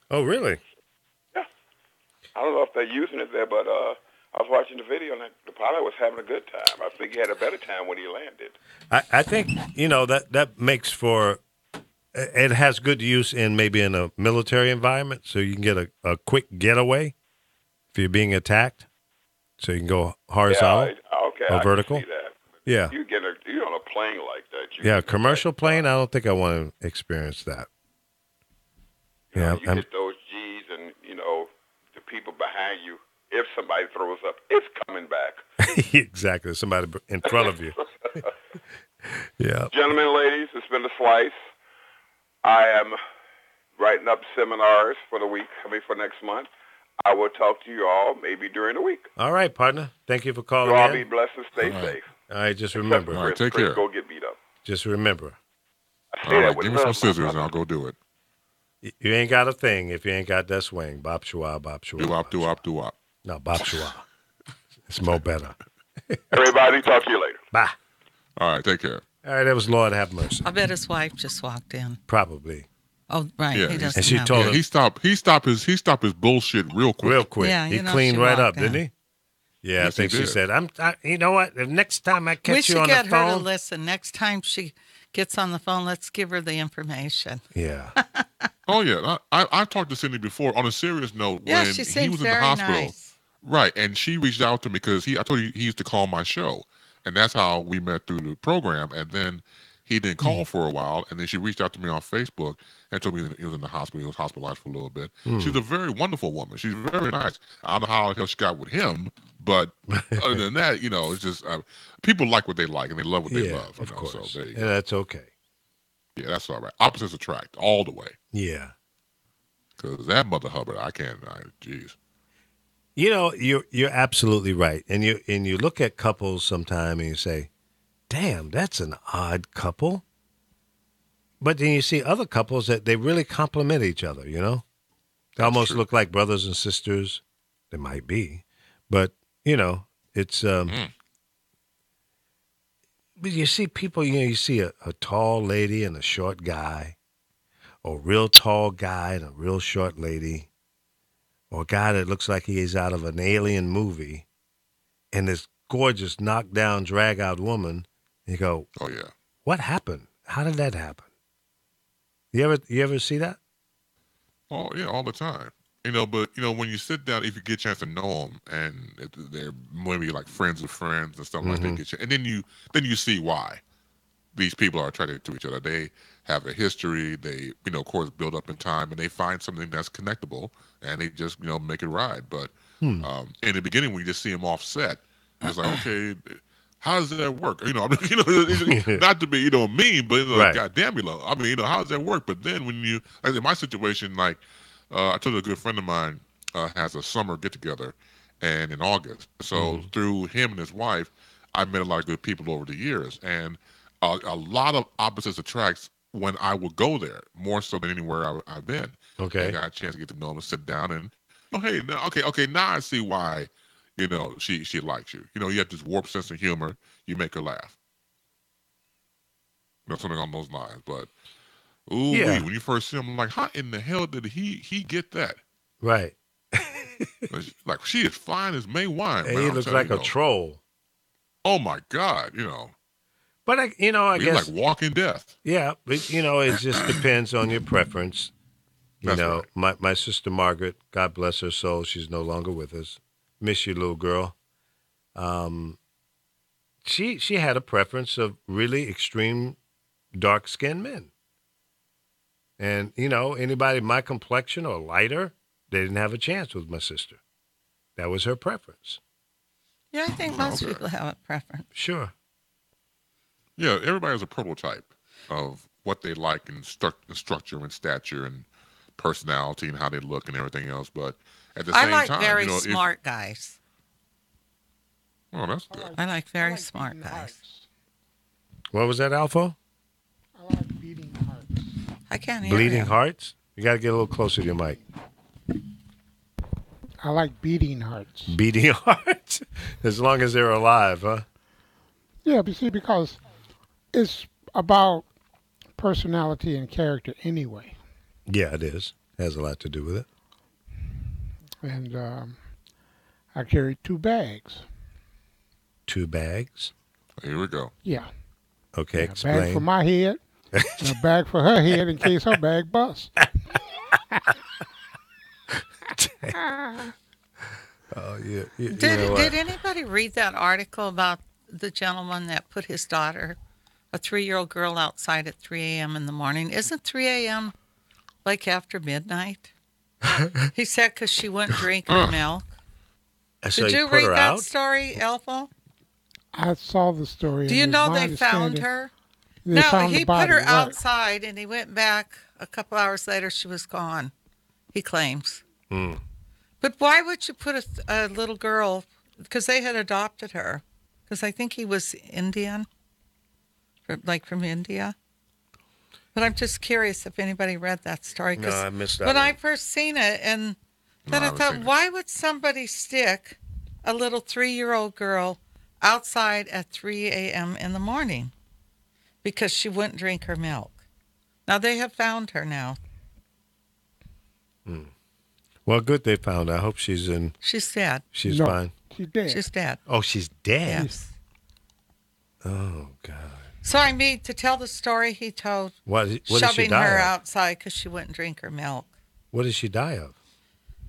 Oh, really? Yeah. I don't know if they're using it there, but I was watching the video, and the pilot was having a good time. I think he had a better time when he landed. I think that makes for. It has good use in maybe in a military environment, so you can get a quick getaway if you're being attacked. So you can go horizontal Okay, or I vertical. can see that. Yeah. You're on a plane like that. Yeah, commercial plane. I don't think I want to experience that. You Yeah, get those G's, and the people behind you. If somebody throws up, it's coming back. exactly. Somebody in front of you. Yeah. Gentlemen, ladies, it's been a slice. I am writing up seminars for the week, for next month. I will talk to you all maybe during the week. All right, partner. Thank you for calling You all in. be blessed and stay safe. All right, just remember. All right, take Chris, care. go get beat up. Just remember. I say All that right, with give me some love, my scissors and brother. I'll go do it. You ain't got a thing if you ain't got that swing. Bop shua, bop shua. Do-wop, do-wop, do-wop. No, bop shua. It's more better. Everybody, talk to you later. Bye. All right, take care. All right, that was Lord have mercy. I bet his wife just walked in. Probably. Oh, right. Yeah, He doesn't and she have told it. Yeah, he stopped his bullshit real quick. Real quick. Yeah, he you know, cleaned she right up, walked in. didn't he? Yeah, I Yes, think he she did. said, you know what? The next time I We catch you should on get the her to phone. listen. Next time she gets on the phone, let's give her the information. Yeah. Oh yeah, I've talked to Cindy before. On a serious note, Yeah, when she he seems was in the very hospital, nice. right? And she reached out to me because I told you he used to call my show, and that's how we met through the program. And then he didn't call for a while, and then she reached out to me on Facebook and told me that he was in the hospital. He was hospitalized for a little bit. She's a very wonderful woman. She's very nice. I don't know how the hell she got with him, but other than that, it's just people like what they like and they love what they Yeah, love. of course. So there you Yeah, go. that's okay. Yeah, that's all right. Opposites attract all the way. Yeah. Because that Mother Hubbard, jeez. You're absolutely right. And you look at couples sometime and you say, damn, that's an odd couple. But then you see other couples that they really complement each other, They almost true. look like brothers and sisters. They might be. But, it's but you see people, you see a tall lady and a short guy, or a real tall guy and a real short lady, or a guy that looks like he is out of an alien movie, and this gorgeous knockdown, drag-out woman. You go, Oh yeah. what happened? How did that happen? You ever see that? Oh yeah, all the time. But when you sit down, if you get a chance to know them, and if they're maybe like friends of friends and stuff like that, and then you see why these people are attracted to each other. They have a history. They of course build up in time, and they find something that's connectable, and they just make it ride. But in the beginning, when you just see them offset, it's like, okay, how does that work? Not to be mean, but Right. goddamn, how does that work? But then when like in my situation, like I told a good friend of mine has a summer get together, and in August, so through him and his wife, I met a lot of good people over the years, and a lot of opposites attracts when I would go there more so than anywhere I've been. Okay. I got a chance to get to know him and sit down and hey, okay, now I see why she likes you. You have this warped sense of humor. You make her laugh. Something on those lines. But Yeah. when you first see him, I'm like, how in the hell did he get that? Right. Like she is fine as May wine. And man, he I'm looks telling like you, a troll. Oh my God, But I he's guess like walking death. yeah, but it just depends on your preference. That's right. My sister Margaret, God bless her soul, she's no longer with us. Miss you, little girl. She had a preference of really extreme dark-skinned men. And, anybody my complexion or lighter, they didn't have a chance with my sister. That was her preference. Yeah, I think most Okay. people have a preference. Sure. Yeah, everybody has a prototype of what they like in structure and stature and personality and how they look and everything else. But at the I same like time, very you know, smart guys. oh, that's good. I like very like smart beating guys. hearts. What was that, Alpha? I like beating hearts. I can't hear Bleeding him. hearts? You got to get a little closer to your mic. I like beating hearts. Beating hearts? As long as they're alive, huh? Yeah, but see, because it's about personality and character anyway. Yeah, it is. Has a lot to do with it. And I carry 2 bags. 2 bags. Here we go. Yeah. Okay, A bag for explain. my head and a bag for her head in case her bag busts. Oh, yeah. You know Did what? anybody read that article about the gentleman that put his daughter, a 3-year-old girl, outside at 3 a.m. in the morning? Isn't 3 a.m. like after midnight? He said because she wouldn't drink her milk. So Did he you put read her that out? story, Elfo? I saw the story. Do and you it's know my they found understanding her? They No, found he the put body, her right. outside and he went back a couple hours later. She was gone, he claims. Hmm. But why would you put a little girl? Because they had adopted her. Because I think he was Indian, from India. But I'm just curious if anybody read that story. No, 'cause I missed that when one. I first seen it, and then No, I I haven't thought, seen it. why would somebody stick a little 3-year-old girl outside at 3 a.m. in the morning? Because she wouldn't drink her milk. Now they have found her now. Well, good they found her. I hope she's She's dead. she's No. fine. She's dead. She's dead. Oh, she's dead. Yes. Oh, God. So I mean, to tell the story he told, What did she shoving die her of? outside because she wouldn't drink her milk. What did she die of?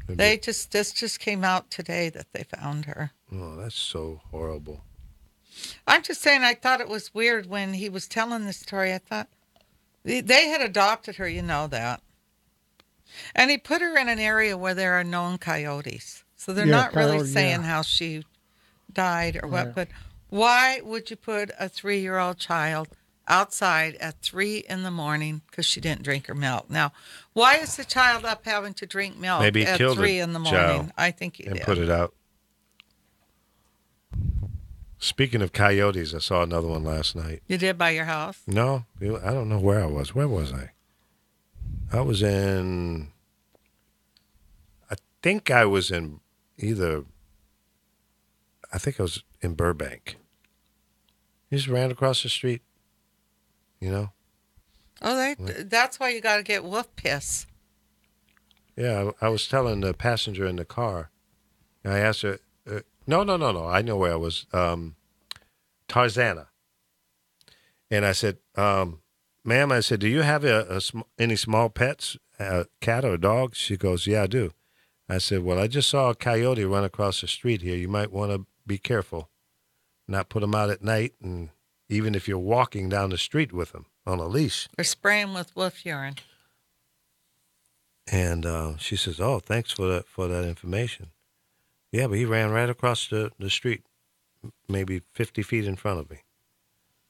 This just came out today that they found her. Oh, that's so horrible. I'm just saying, I thought it was weird when he was telling this story. I thought they had adopted her, you know that. And he put her in an area where there are known coyotes. So they're Yeah, not really coyote, saying yeah. how she died or what. Right. But why would you put a 3-year-old child outside at 3 in the morning because she didn't drink her milk? Now, why is the child up having to drink milk Maybe he at killed 3 the in the morning? child I think he and did. put it out. Speaking of coyotes, I saw another one last night. You did by your house? No, I don't know where I was. Where was I? I was in. I think I was in either. I think I was in Burbank. He just ran across the street. You know? Oh, that's why you got to get wolf piss. Yeah, I was telling the passenger in the car. I asked her. No. I know where I was. Tarzana. And I said, ma'am, I said, do you have any small pets, a cat or a dog? She goes, yeah, I do. I said, well, I just saw a coyote run across the street here. You might want to be careful, not put them out at night, and even if you're walking down the street with them on a leash. Or spray them with wolf urine. And she says, oh, thanks for that information. Yeah, but he ran right across the street, maybe 50 feet in front of me.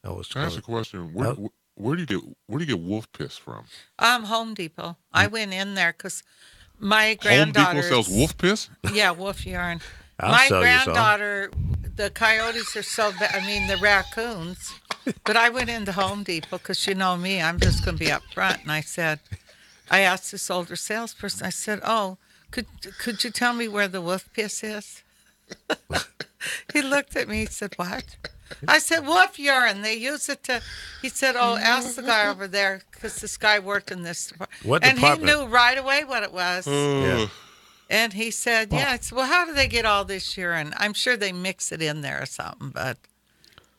I was Can I ask a question? Oh. Where do you get wolf piss from? Home Depot. I went in there because my Home granddaughter Depot sells wolf piss? Yeah, wolf urine. I'll My sell you some. granddaughter, the coyotes are so bad. I mean, the raccoons. But I went into Home Depot because you know me, I'm just going to be up front. And I asked this older salesperson, I said, oh, could you tell me where the wolf piss is? He looked at me, he said, what? I said, wolf urine. They use it to, he said, oh, ask the guy over there because this guy worked in this department. What and department? he knew right away what it was. Yeah. And he said, yeah. I said, well, how do they get all this urine? I'm sure they mix it in there or something, but.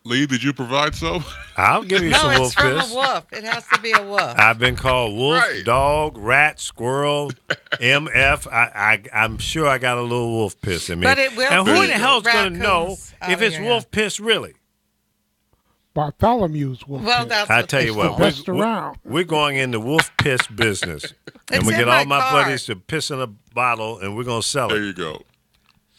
Lee, did you provide some? I'll give you No, some it's wolf from piss. a wolf. It has to be a wolf. I've been called wolf, Right. dog, rat, squirrel, MF. I'm sure I got a little wolf piss in me. But it will And who be in the hell's going to know raccoons out if of it's your wolf head. piss really? Bartholomew's wolf Well, piss. that's I what tell they you It's the what, best around. we're going in the wolf piss business. And It's we in get my all my car. buddies to piss in a bottle and we're going to sell There it. you go.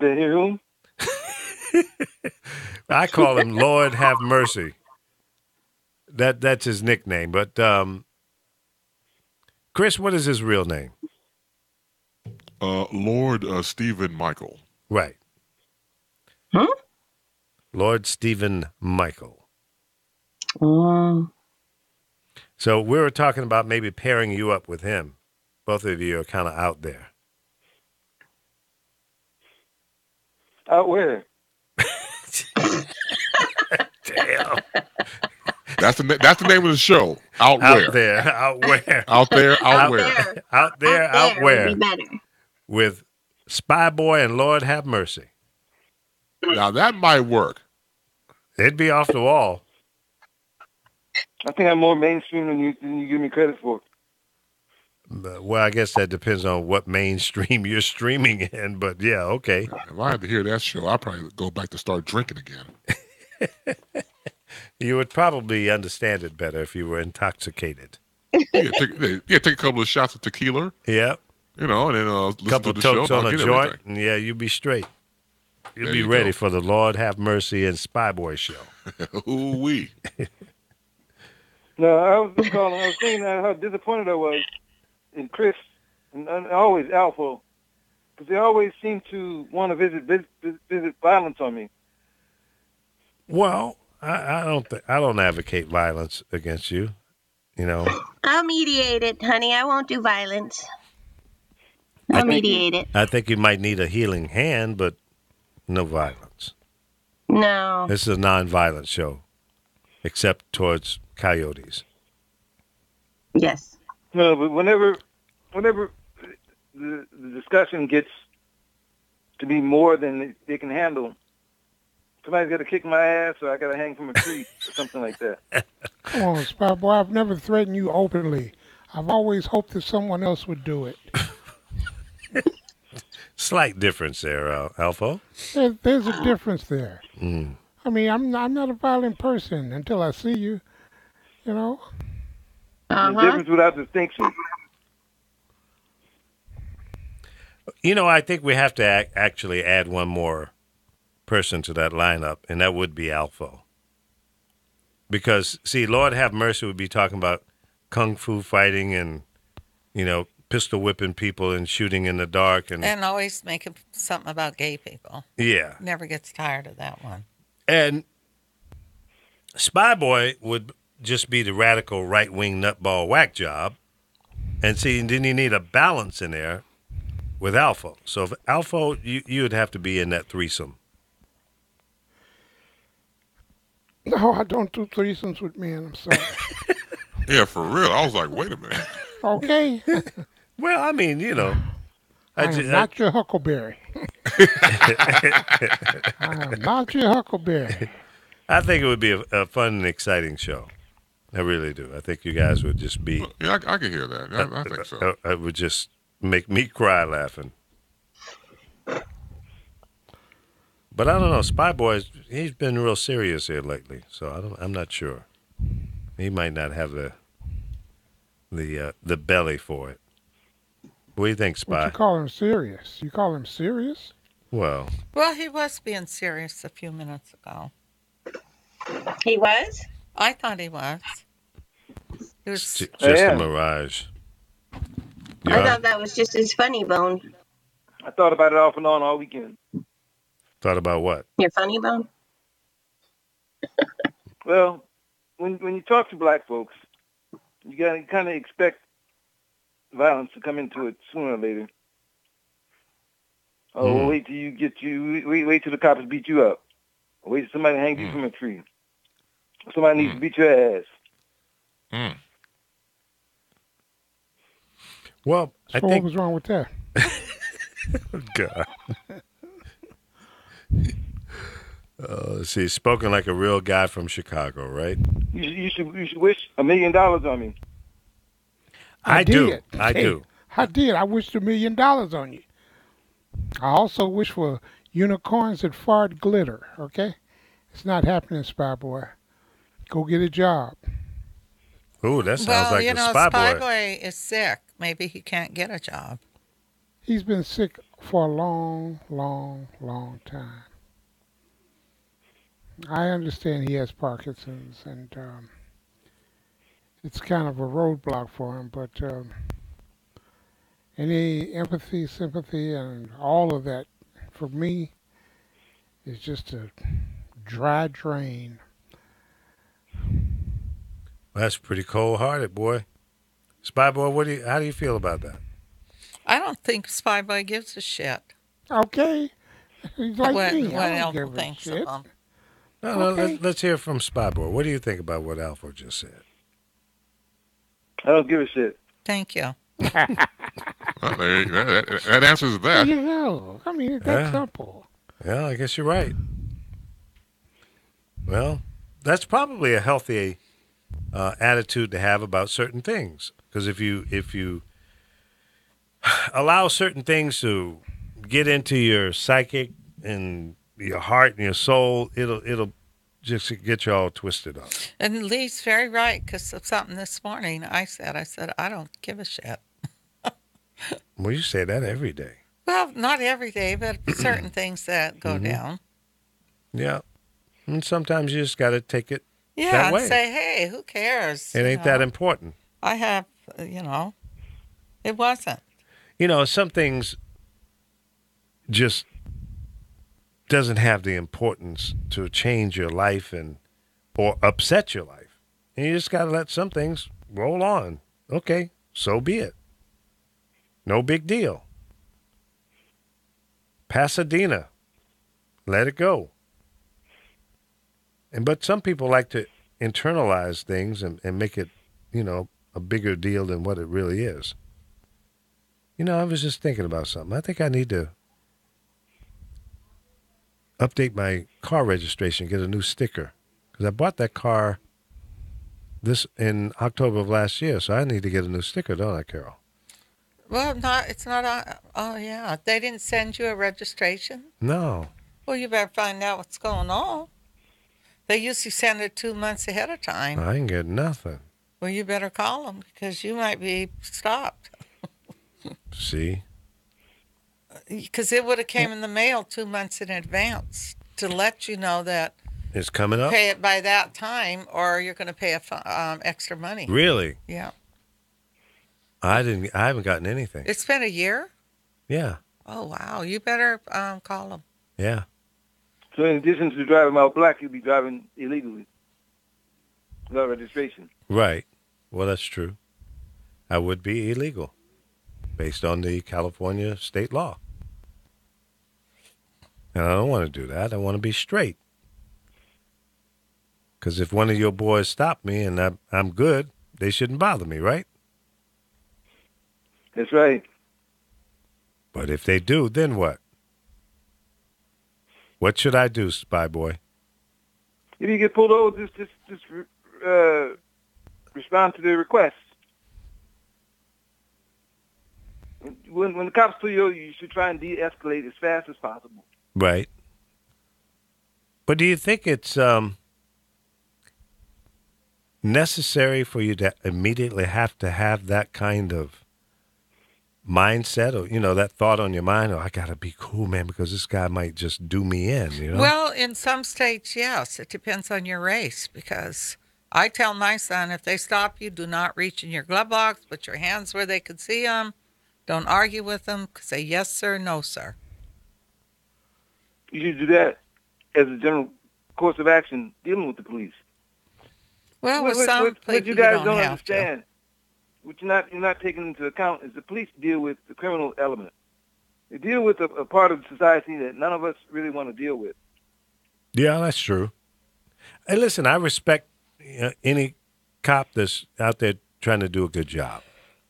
Been here whom? I call him Lord Have Mercy. That's his nickname. But Chris, what is his real name? Lord Stephen Michael. Right. Huh? Lord Stephen Michael. Oh. So we were talking about maybe pairing you up with him. Both of you are kind of out there. Out where? Damn. That's the name of the show. Out Out where? there. Out where? Out there. Out Out where? there. Out there. Out Out there where? would be better. With Spy Boy and Lord Have Mercy. Now that might work. It'd be off the wall. I think I'm more mainstream than you give me credit for. Well, I guess that depends on what mainstream you're streaming in, but yeah, okay. If I had to hear that show, I'd probably go back to start drinking again. You would probably understand it better if you were intoxicated. Take a couple of shots of tequila, Yeah. and then listen Couple to the show. tokes on I'll a get joint, everything. and yeah, you'd be straight. You'd There be you ready go. for the Lord Have Mercy and Spy Boy show. Ooh wee. No, I was just calling. I was saying how disappointed I was in Chris and always Alpha, because they always seem to want to visit violence on me. Well, I don't advocate violence against you. You know, I'll mediate it, honey. I won't do violence. I'll mediate it. I think you might need a healing hand, but no violence. No. This is a non-violent show, except towards coyotes. Yes. No, but whenever the discussion gets to be more than they can handle, somebody's got to kick my ass, or I got to hang from a tree, or something like that. Come on, Spy Boy. I've never threatened you openly. I've always hoped that someone else would do it. Slight difference there, Alpha. There's a difference there. I mean, I'm not a violent person until I see you. You know. The difference without distinction. You know, I think we have to actually add one more person to that lineup, and that would be Alpha. Because, see, Lord Have Mercy would be talking about kung fu fighting and, pistol whipping people and shooting in the dark. And always making something about gay people. yeah. Never gets tired of that one. And Spy Boy would just be the radical right-wing nutball whack job. And see, then you need a balance in there with Alpha. So if Alpha, you would have to be in that threesome. No, I don't do threesomes with men. I'm sorry. Yeah, for real. I was like, wait a minute. Okay. Well, I mean, I am not your Huckleberry. I am not your Huckleberry. I think it would be a fun and exciting show. I really do. I think you guys would just be. Yeah, I can hear that. I think so. It would just make me cry laughing. But I don't know. Spy Boy, he's been real serious here lately, so I'm not sure. He might not have the belly for it. What do you think, Spy? What you call him serious? You call him serious? Well, He was being serious a few minutes ago. He was? I thought he was. He was. just Yeah. a mirage. I thought that was just his funny bone. I thought about it off and on all weekend. Thought about what? Your funny bone? Well, when you talk to black folks, you gotta kind of expect violence to come into it sooner or later. Oh, wait till wait till the cops beat you up. Or wait till somebody hangs you from a tree. Somebody needs to beat your ass. Well, So I what think. was wrong with that? God. See, spoken like a real guy from Chicago, right? You should wish $1 million on me. I do. I Hey, do. I did. I wished $1 million on you. I also wish for unicorns that fart glitter, okay? It's not happening, Spy Boy. Go get a job. Ooh, that sounds like the Spy Spy Boy. Boy is sick. Maybe he can't get a job. He's been sick for a long, long, long time. I understand he has Parkinson's, and it's kind of a roadblock for him. But any empathy, sympathy, and all of that for me is just a dry drain. That's pretty cold-hearted, boy. Spy boy, how do you feel about that? I don't think Spy Boy gives a shit Okay, he's like what, me. what I don't Alpha give a thinks shit. of him. No, Okay. let's hear from Spy boy. What do you think about what Alpha just said? I don't give a shit. Thank you. Well, that answers There that. you go. I mean, it's that Yeah. simple. Yeah, I guess you're right. Well, that's probably a healthy attitude to have about certain things. Because if you allow certain things to get into your psychic and your heart and your soul, it'll just get you all twisted up. And Lee's very right because of something this morning I said, I don't give a shit. Well, you say that every day. Well, not every day, but certain things that go down. Yeah. And sometimes you just got to take it. Yeah, That and way. say, hey, who cares? It ain't that important. I have, it wasn't. Some things just doesn't have the importance to change your life or upset your life. And you just got to let some things roll on. Okay, so be it. No big deal. Pasadena, let it go. But some people like to internalize things and make it, a bigger deal than what it really is. I was just thinking about something. I think I need to update my car registration, get a new sticker. Because I bought that car in October of last year, so I need to get a new sticker, don't I, Carol? Well, it's not, oh, yeah. They didn't send you a registration? No. Well, you better find out what's going on. They usually send it 2 months ahead of time. I ain't get nothing. Well, you better call them because you might be stopped. See? Because it would have came in the mail 2 months in advance to let you know that It's coming up? pay it by that time or you're going to pay extra money. Really? Yeah. I haven't gotten anything. It's been a year? Yeah. Oh, wow. You better call them. Yeah. So in addition to driving out black, you'll be driving illegally without registration. Right. Well, that's true. I would be illegal based on the California state law. And I don't want to do that. I want to be straight. Because if one of your boys stopped me and I'm good, they shouldn't bother me, right? That's right. But if they do, then what? What should I do, Spy Boy? If you get pulled over, just respond to the request. When the cops pull you over, you should try and de-escalate as fast as possible. Right. But do you think it's necessary for you to immediately have to have that kind of mindset or, that thought on your mind, I got to be cool, man, because this guy might just do me in, Well, in some states, yes. It depends on your race because I tell my son, if they stop you, do not reach in your glove box, put your hands where they could see them. Don't argue with them. Say yes, sir, no, sir. You should do that as a general course of action dealing with the police. Well, with some what people, you guys don't have to. understand, what you're not taking into account is the police deal with the criminal element. They deal with a part of society that none of us really want to deal with. Yeah, that's true. Hey, listen, I respect any cop that's out there trying to do a good job.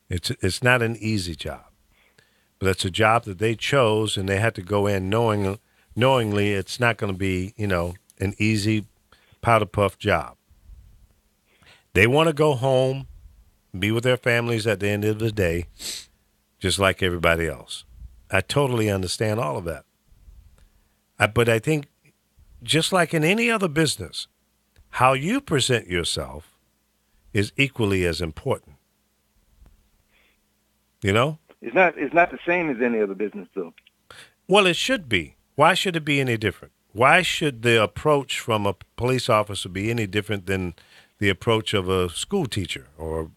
It's not an easy job, but it's a job that they chose, and they had to go in knowingly it's not going to be, an easy powder puff job. They want to go home, be with their families at the end of the day, just like everybody else. I totally understand all of that. But I think, just like in any other business, how you present yourself is equally as important. It's not the same as any other business, though. Well, it should be. Why should it be any different? Why should the approach from a police officer be any different than the approach of a school teacher or a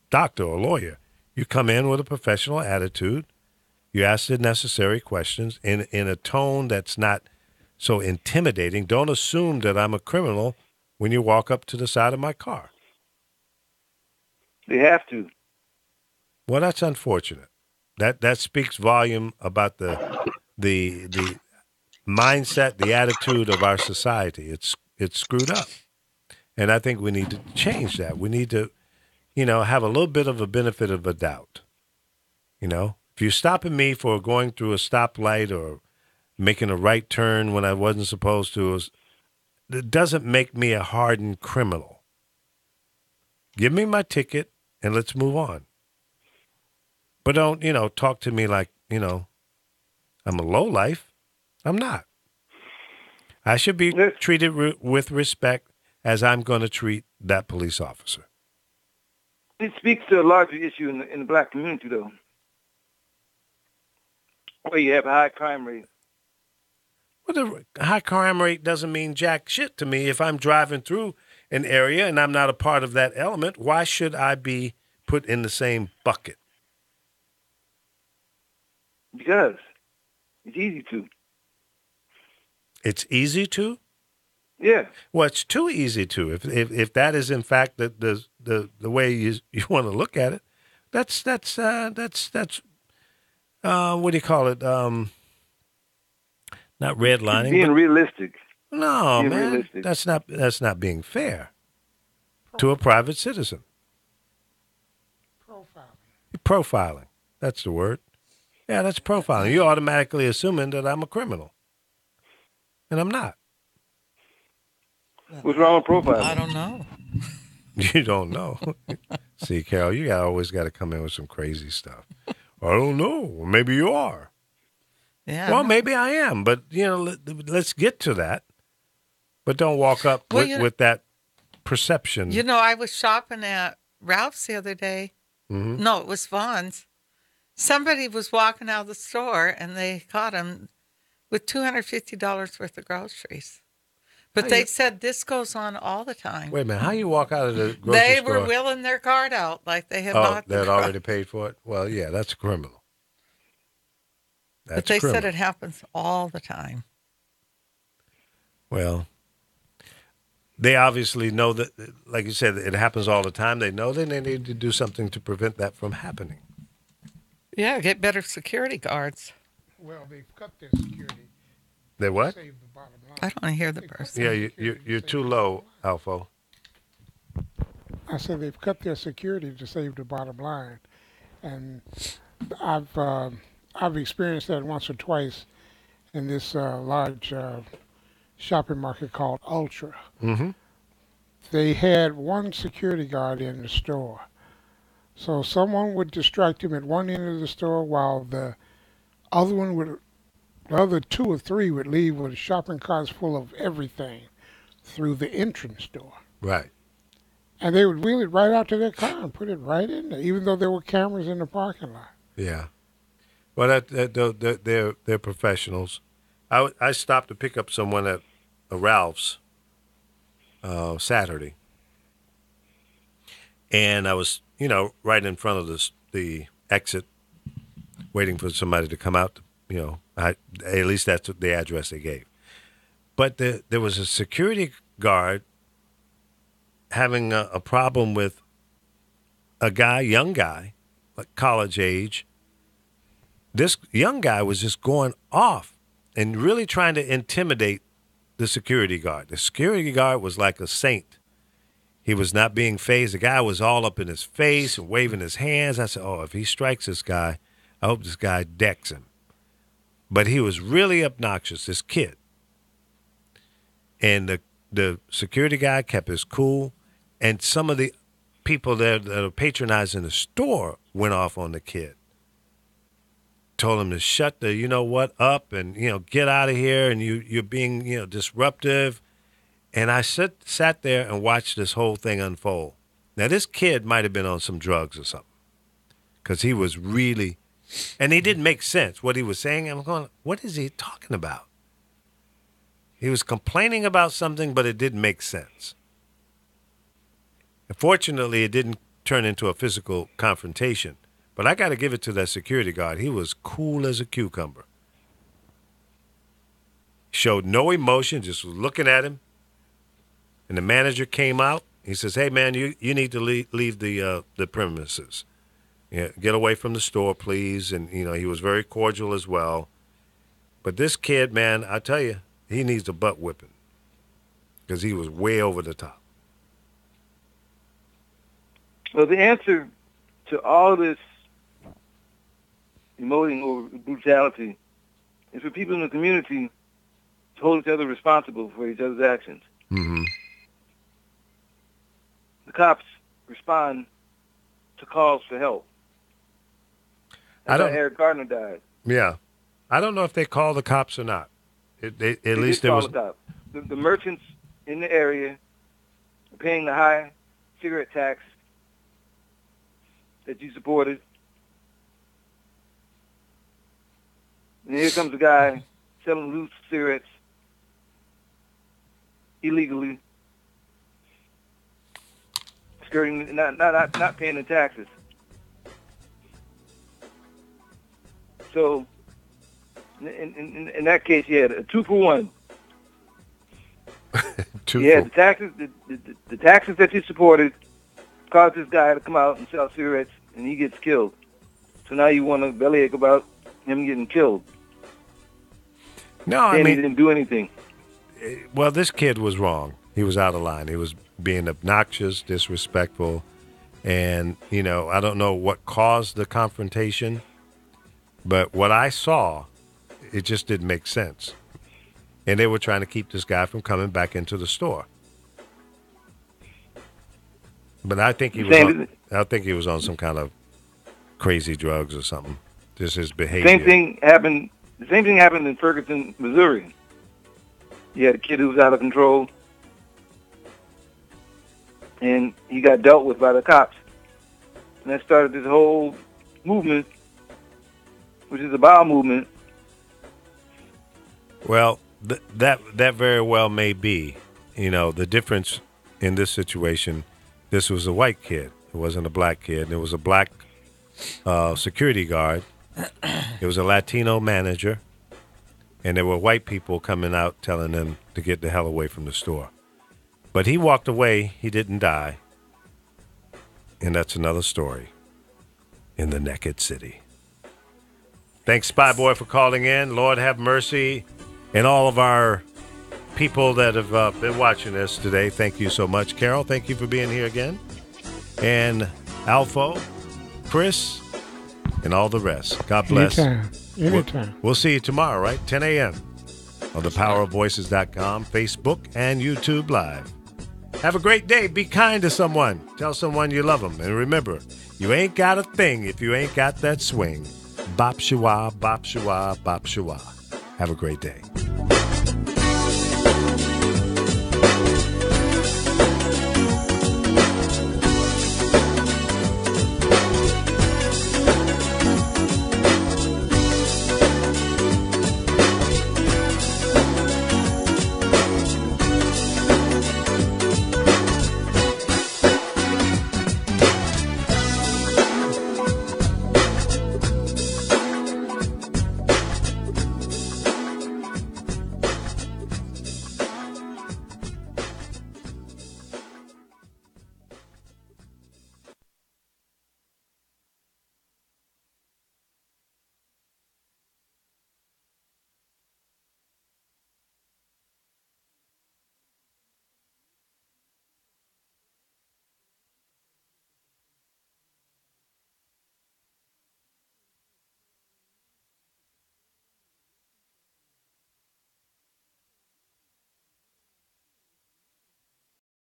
doctor or lawyer? You come in with a professional attitude. You ask the necessary questions in a tone that's not so intimidating. Don't assume that I'm a criminal when you walk up to the side of my car. They have to. Well, that's unfortunate. That speaks volume about the mindset, the attitude of our society. It's screwed up. And I think we need to change that. We need to, have a little bit of a benefit of a doubt. If you're stopping me for going through a stoplight or making a right turn when I wasn't supposed to, it doesn't make me a hardened criminal. Give me my ticket and let's move on. But don't, talk to me like, I'm a lowlife. I'm not. I should be treated with respect as I'm going to treat that police officer. It speaks to a larger issue in the black community, though, where you have a high crime rate. Well, the high crime rate doesn't mean jack shit to me. If I'm driving through an area and I'm not a part of that element, why should I be put in the same bucket? Because it's easy to. It's easy to? Yeah. Well, it's too easy to. If that is in fact the way you want to look at it, that's what do you call it? Not redlining. Being realistic. No, being man, realistic. that's not being fair to a private citizen. Profiling. That's the word. Yeah, that's profiling. You're automatically assuming that I'm a criminal, and I'm not. What's wrong with profiling? I don't know. You don't know. See, Carol, you always got to come in with some crazy stuff. I don't know. Maybe you are. Yeah. Well, maybe I am, but let's get to that. But don't walk up with that perception. I was shopping at Ralph's the other day. Mm-hmm. No, it was Vaughn's. Somebody was walking out of the store, and they caught him with $250 worth of groceries. But they said this goes on all the time. Wait a minute. How you walk out of the grocery They store? were wheeling their card out like they had bought the they'd already paid for it? Well, yeah, that's a criminal. That's But they criminal. said it happens all the time. Well, they obviously know that, like you said, it happens all the time. They know that they need to do something to prevent that from happening. Yeah, get better security guards. Well, they've cut their security. They what? Save the bottom line. I don't hear the person. Yeah, you're too low, Alfo. I said they've cut their security to save the bottom line, and I've experienced that once or twice in this large shopping market called Ultra. Mm-hmm. They had one security guard in the store, so someone would distract him at one end of the store while the other two or three would leave with shopping carts full of everything through the entrance door. Right. And they would wheel it right out to their car and put it right in there, even though there were cameras in the parking lot. Yeah. Well, they're professionals. I stopped to pick up someone at a Ralph's Saturday, and I was, right in front of the exit, waiting for somebody to come out. At least that's the address they gave. But there was a security guard having a problem with a young guy, like college age. This young guy was just going off and really trying to intimidate the security guard. The security guard was like a saint. He was not being fazed. The guy was all up in his face and waving his hands. I said, if he strikes this guy, I hope this guy decks him. But he was really obnoxious, this kid. And the security guy kept his cool. And some of the people that are patronizing the store went off on the kid. Told him to shut the up and get out of here, and you're being disruptive. And I sat there and watched this whole thing unfold. Now this kid might have been on some drugs or something, because he was really And he didn't make sense what he was saying. I'm going, what is he talking about? He was complaining about something, but it didn't make sense. And fortunately, it didn't turn into a physical confrontation. But I got to give it to that security guard. He was cool as a cucumber. Showed no emotion, just was looking at him. And the manager came out. He says, hey, man, you need to leave the premises. Yeah, get away from the store, please. And, he was very cordial as well. But this kid, man, I tell you, he needs a butt whipping because he was way over the top. Well, the answer to all this emoting over brutality is for people in the community to hold each other responsible for each other's actions. Mm-hmm. The cops respond to calls for help. That's how Eric Gardner died. Yeah. I don't know if they call the cops or not. At least there was... The merchants in the area are paying the high cigarette tax that you supported. And here comes a guy selling loose cigarettes illegally, skirting, not paying the taxes. So, in that case, you had a 2-for-1. The taxes, the taxes that you supported caused this guy to come out and sell cigarettes, and he gets killed. So now you want to bellyache about him getting killed. No, I mean, he didn't do anything. Well, this kid was wrong. He was out of line. He was being obnoxious, disrespectful, and I don't know what caused the confrontation, but what I saw, it just didn't make sense. And they were trying to keep this guy from coming back into the store. But I think he was on some kind of crazy drugs or something. Just his behavior. The same thing happened in Ferguson, Missouri. You had a kid who was out of control, and he got dealt with by the cops. And that started this whole movement, which is a bowel movement. Well, that very well may be. The difference in this situation, this was a white kid. It wasn't a black kid. It was a black security guard. It was a Latino manager. And there were white people coming out telling them to get the hell away from the store. But he walked away. He didn't die. And that's another story in the Naked City. Thanks, Spy Boy, for calling in. Lord have mercy. And all of our people that have been watching this today, thank you so much. Carol, thank you for being here again. And Alpha, Chris, and all the rest. God bless. Anytime. We'll see you tomorrow, right? 10 a.m. on thepowerofvoices.com, Facebook, and YouTube Live. Have a great day. Be kind to someone. Tell someone you love them. And remember, you ain't got a thing if you ain't got that swing. Bop shwa, bop shwa, bop shwa. Have a great day.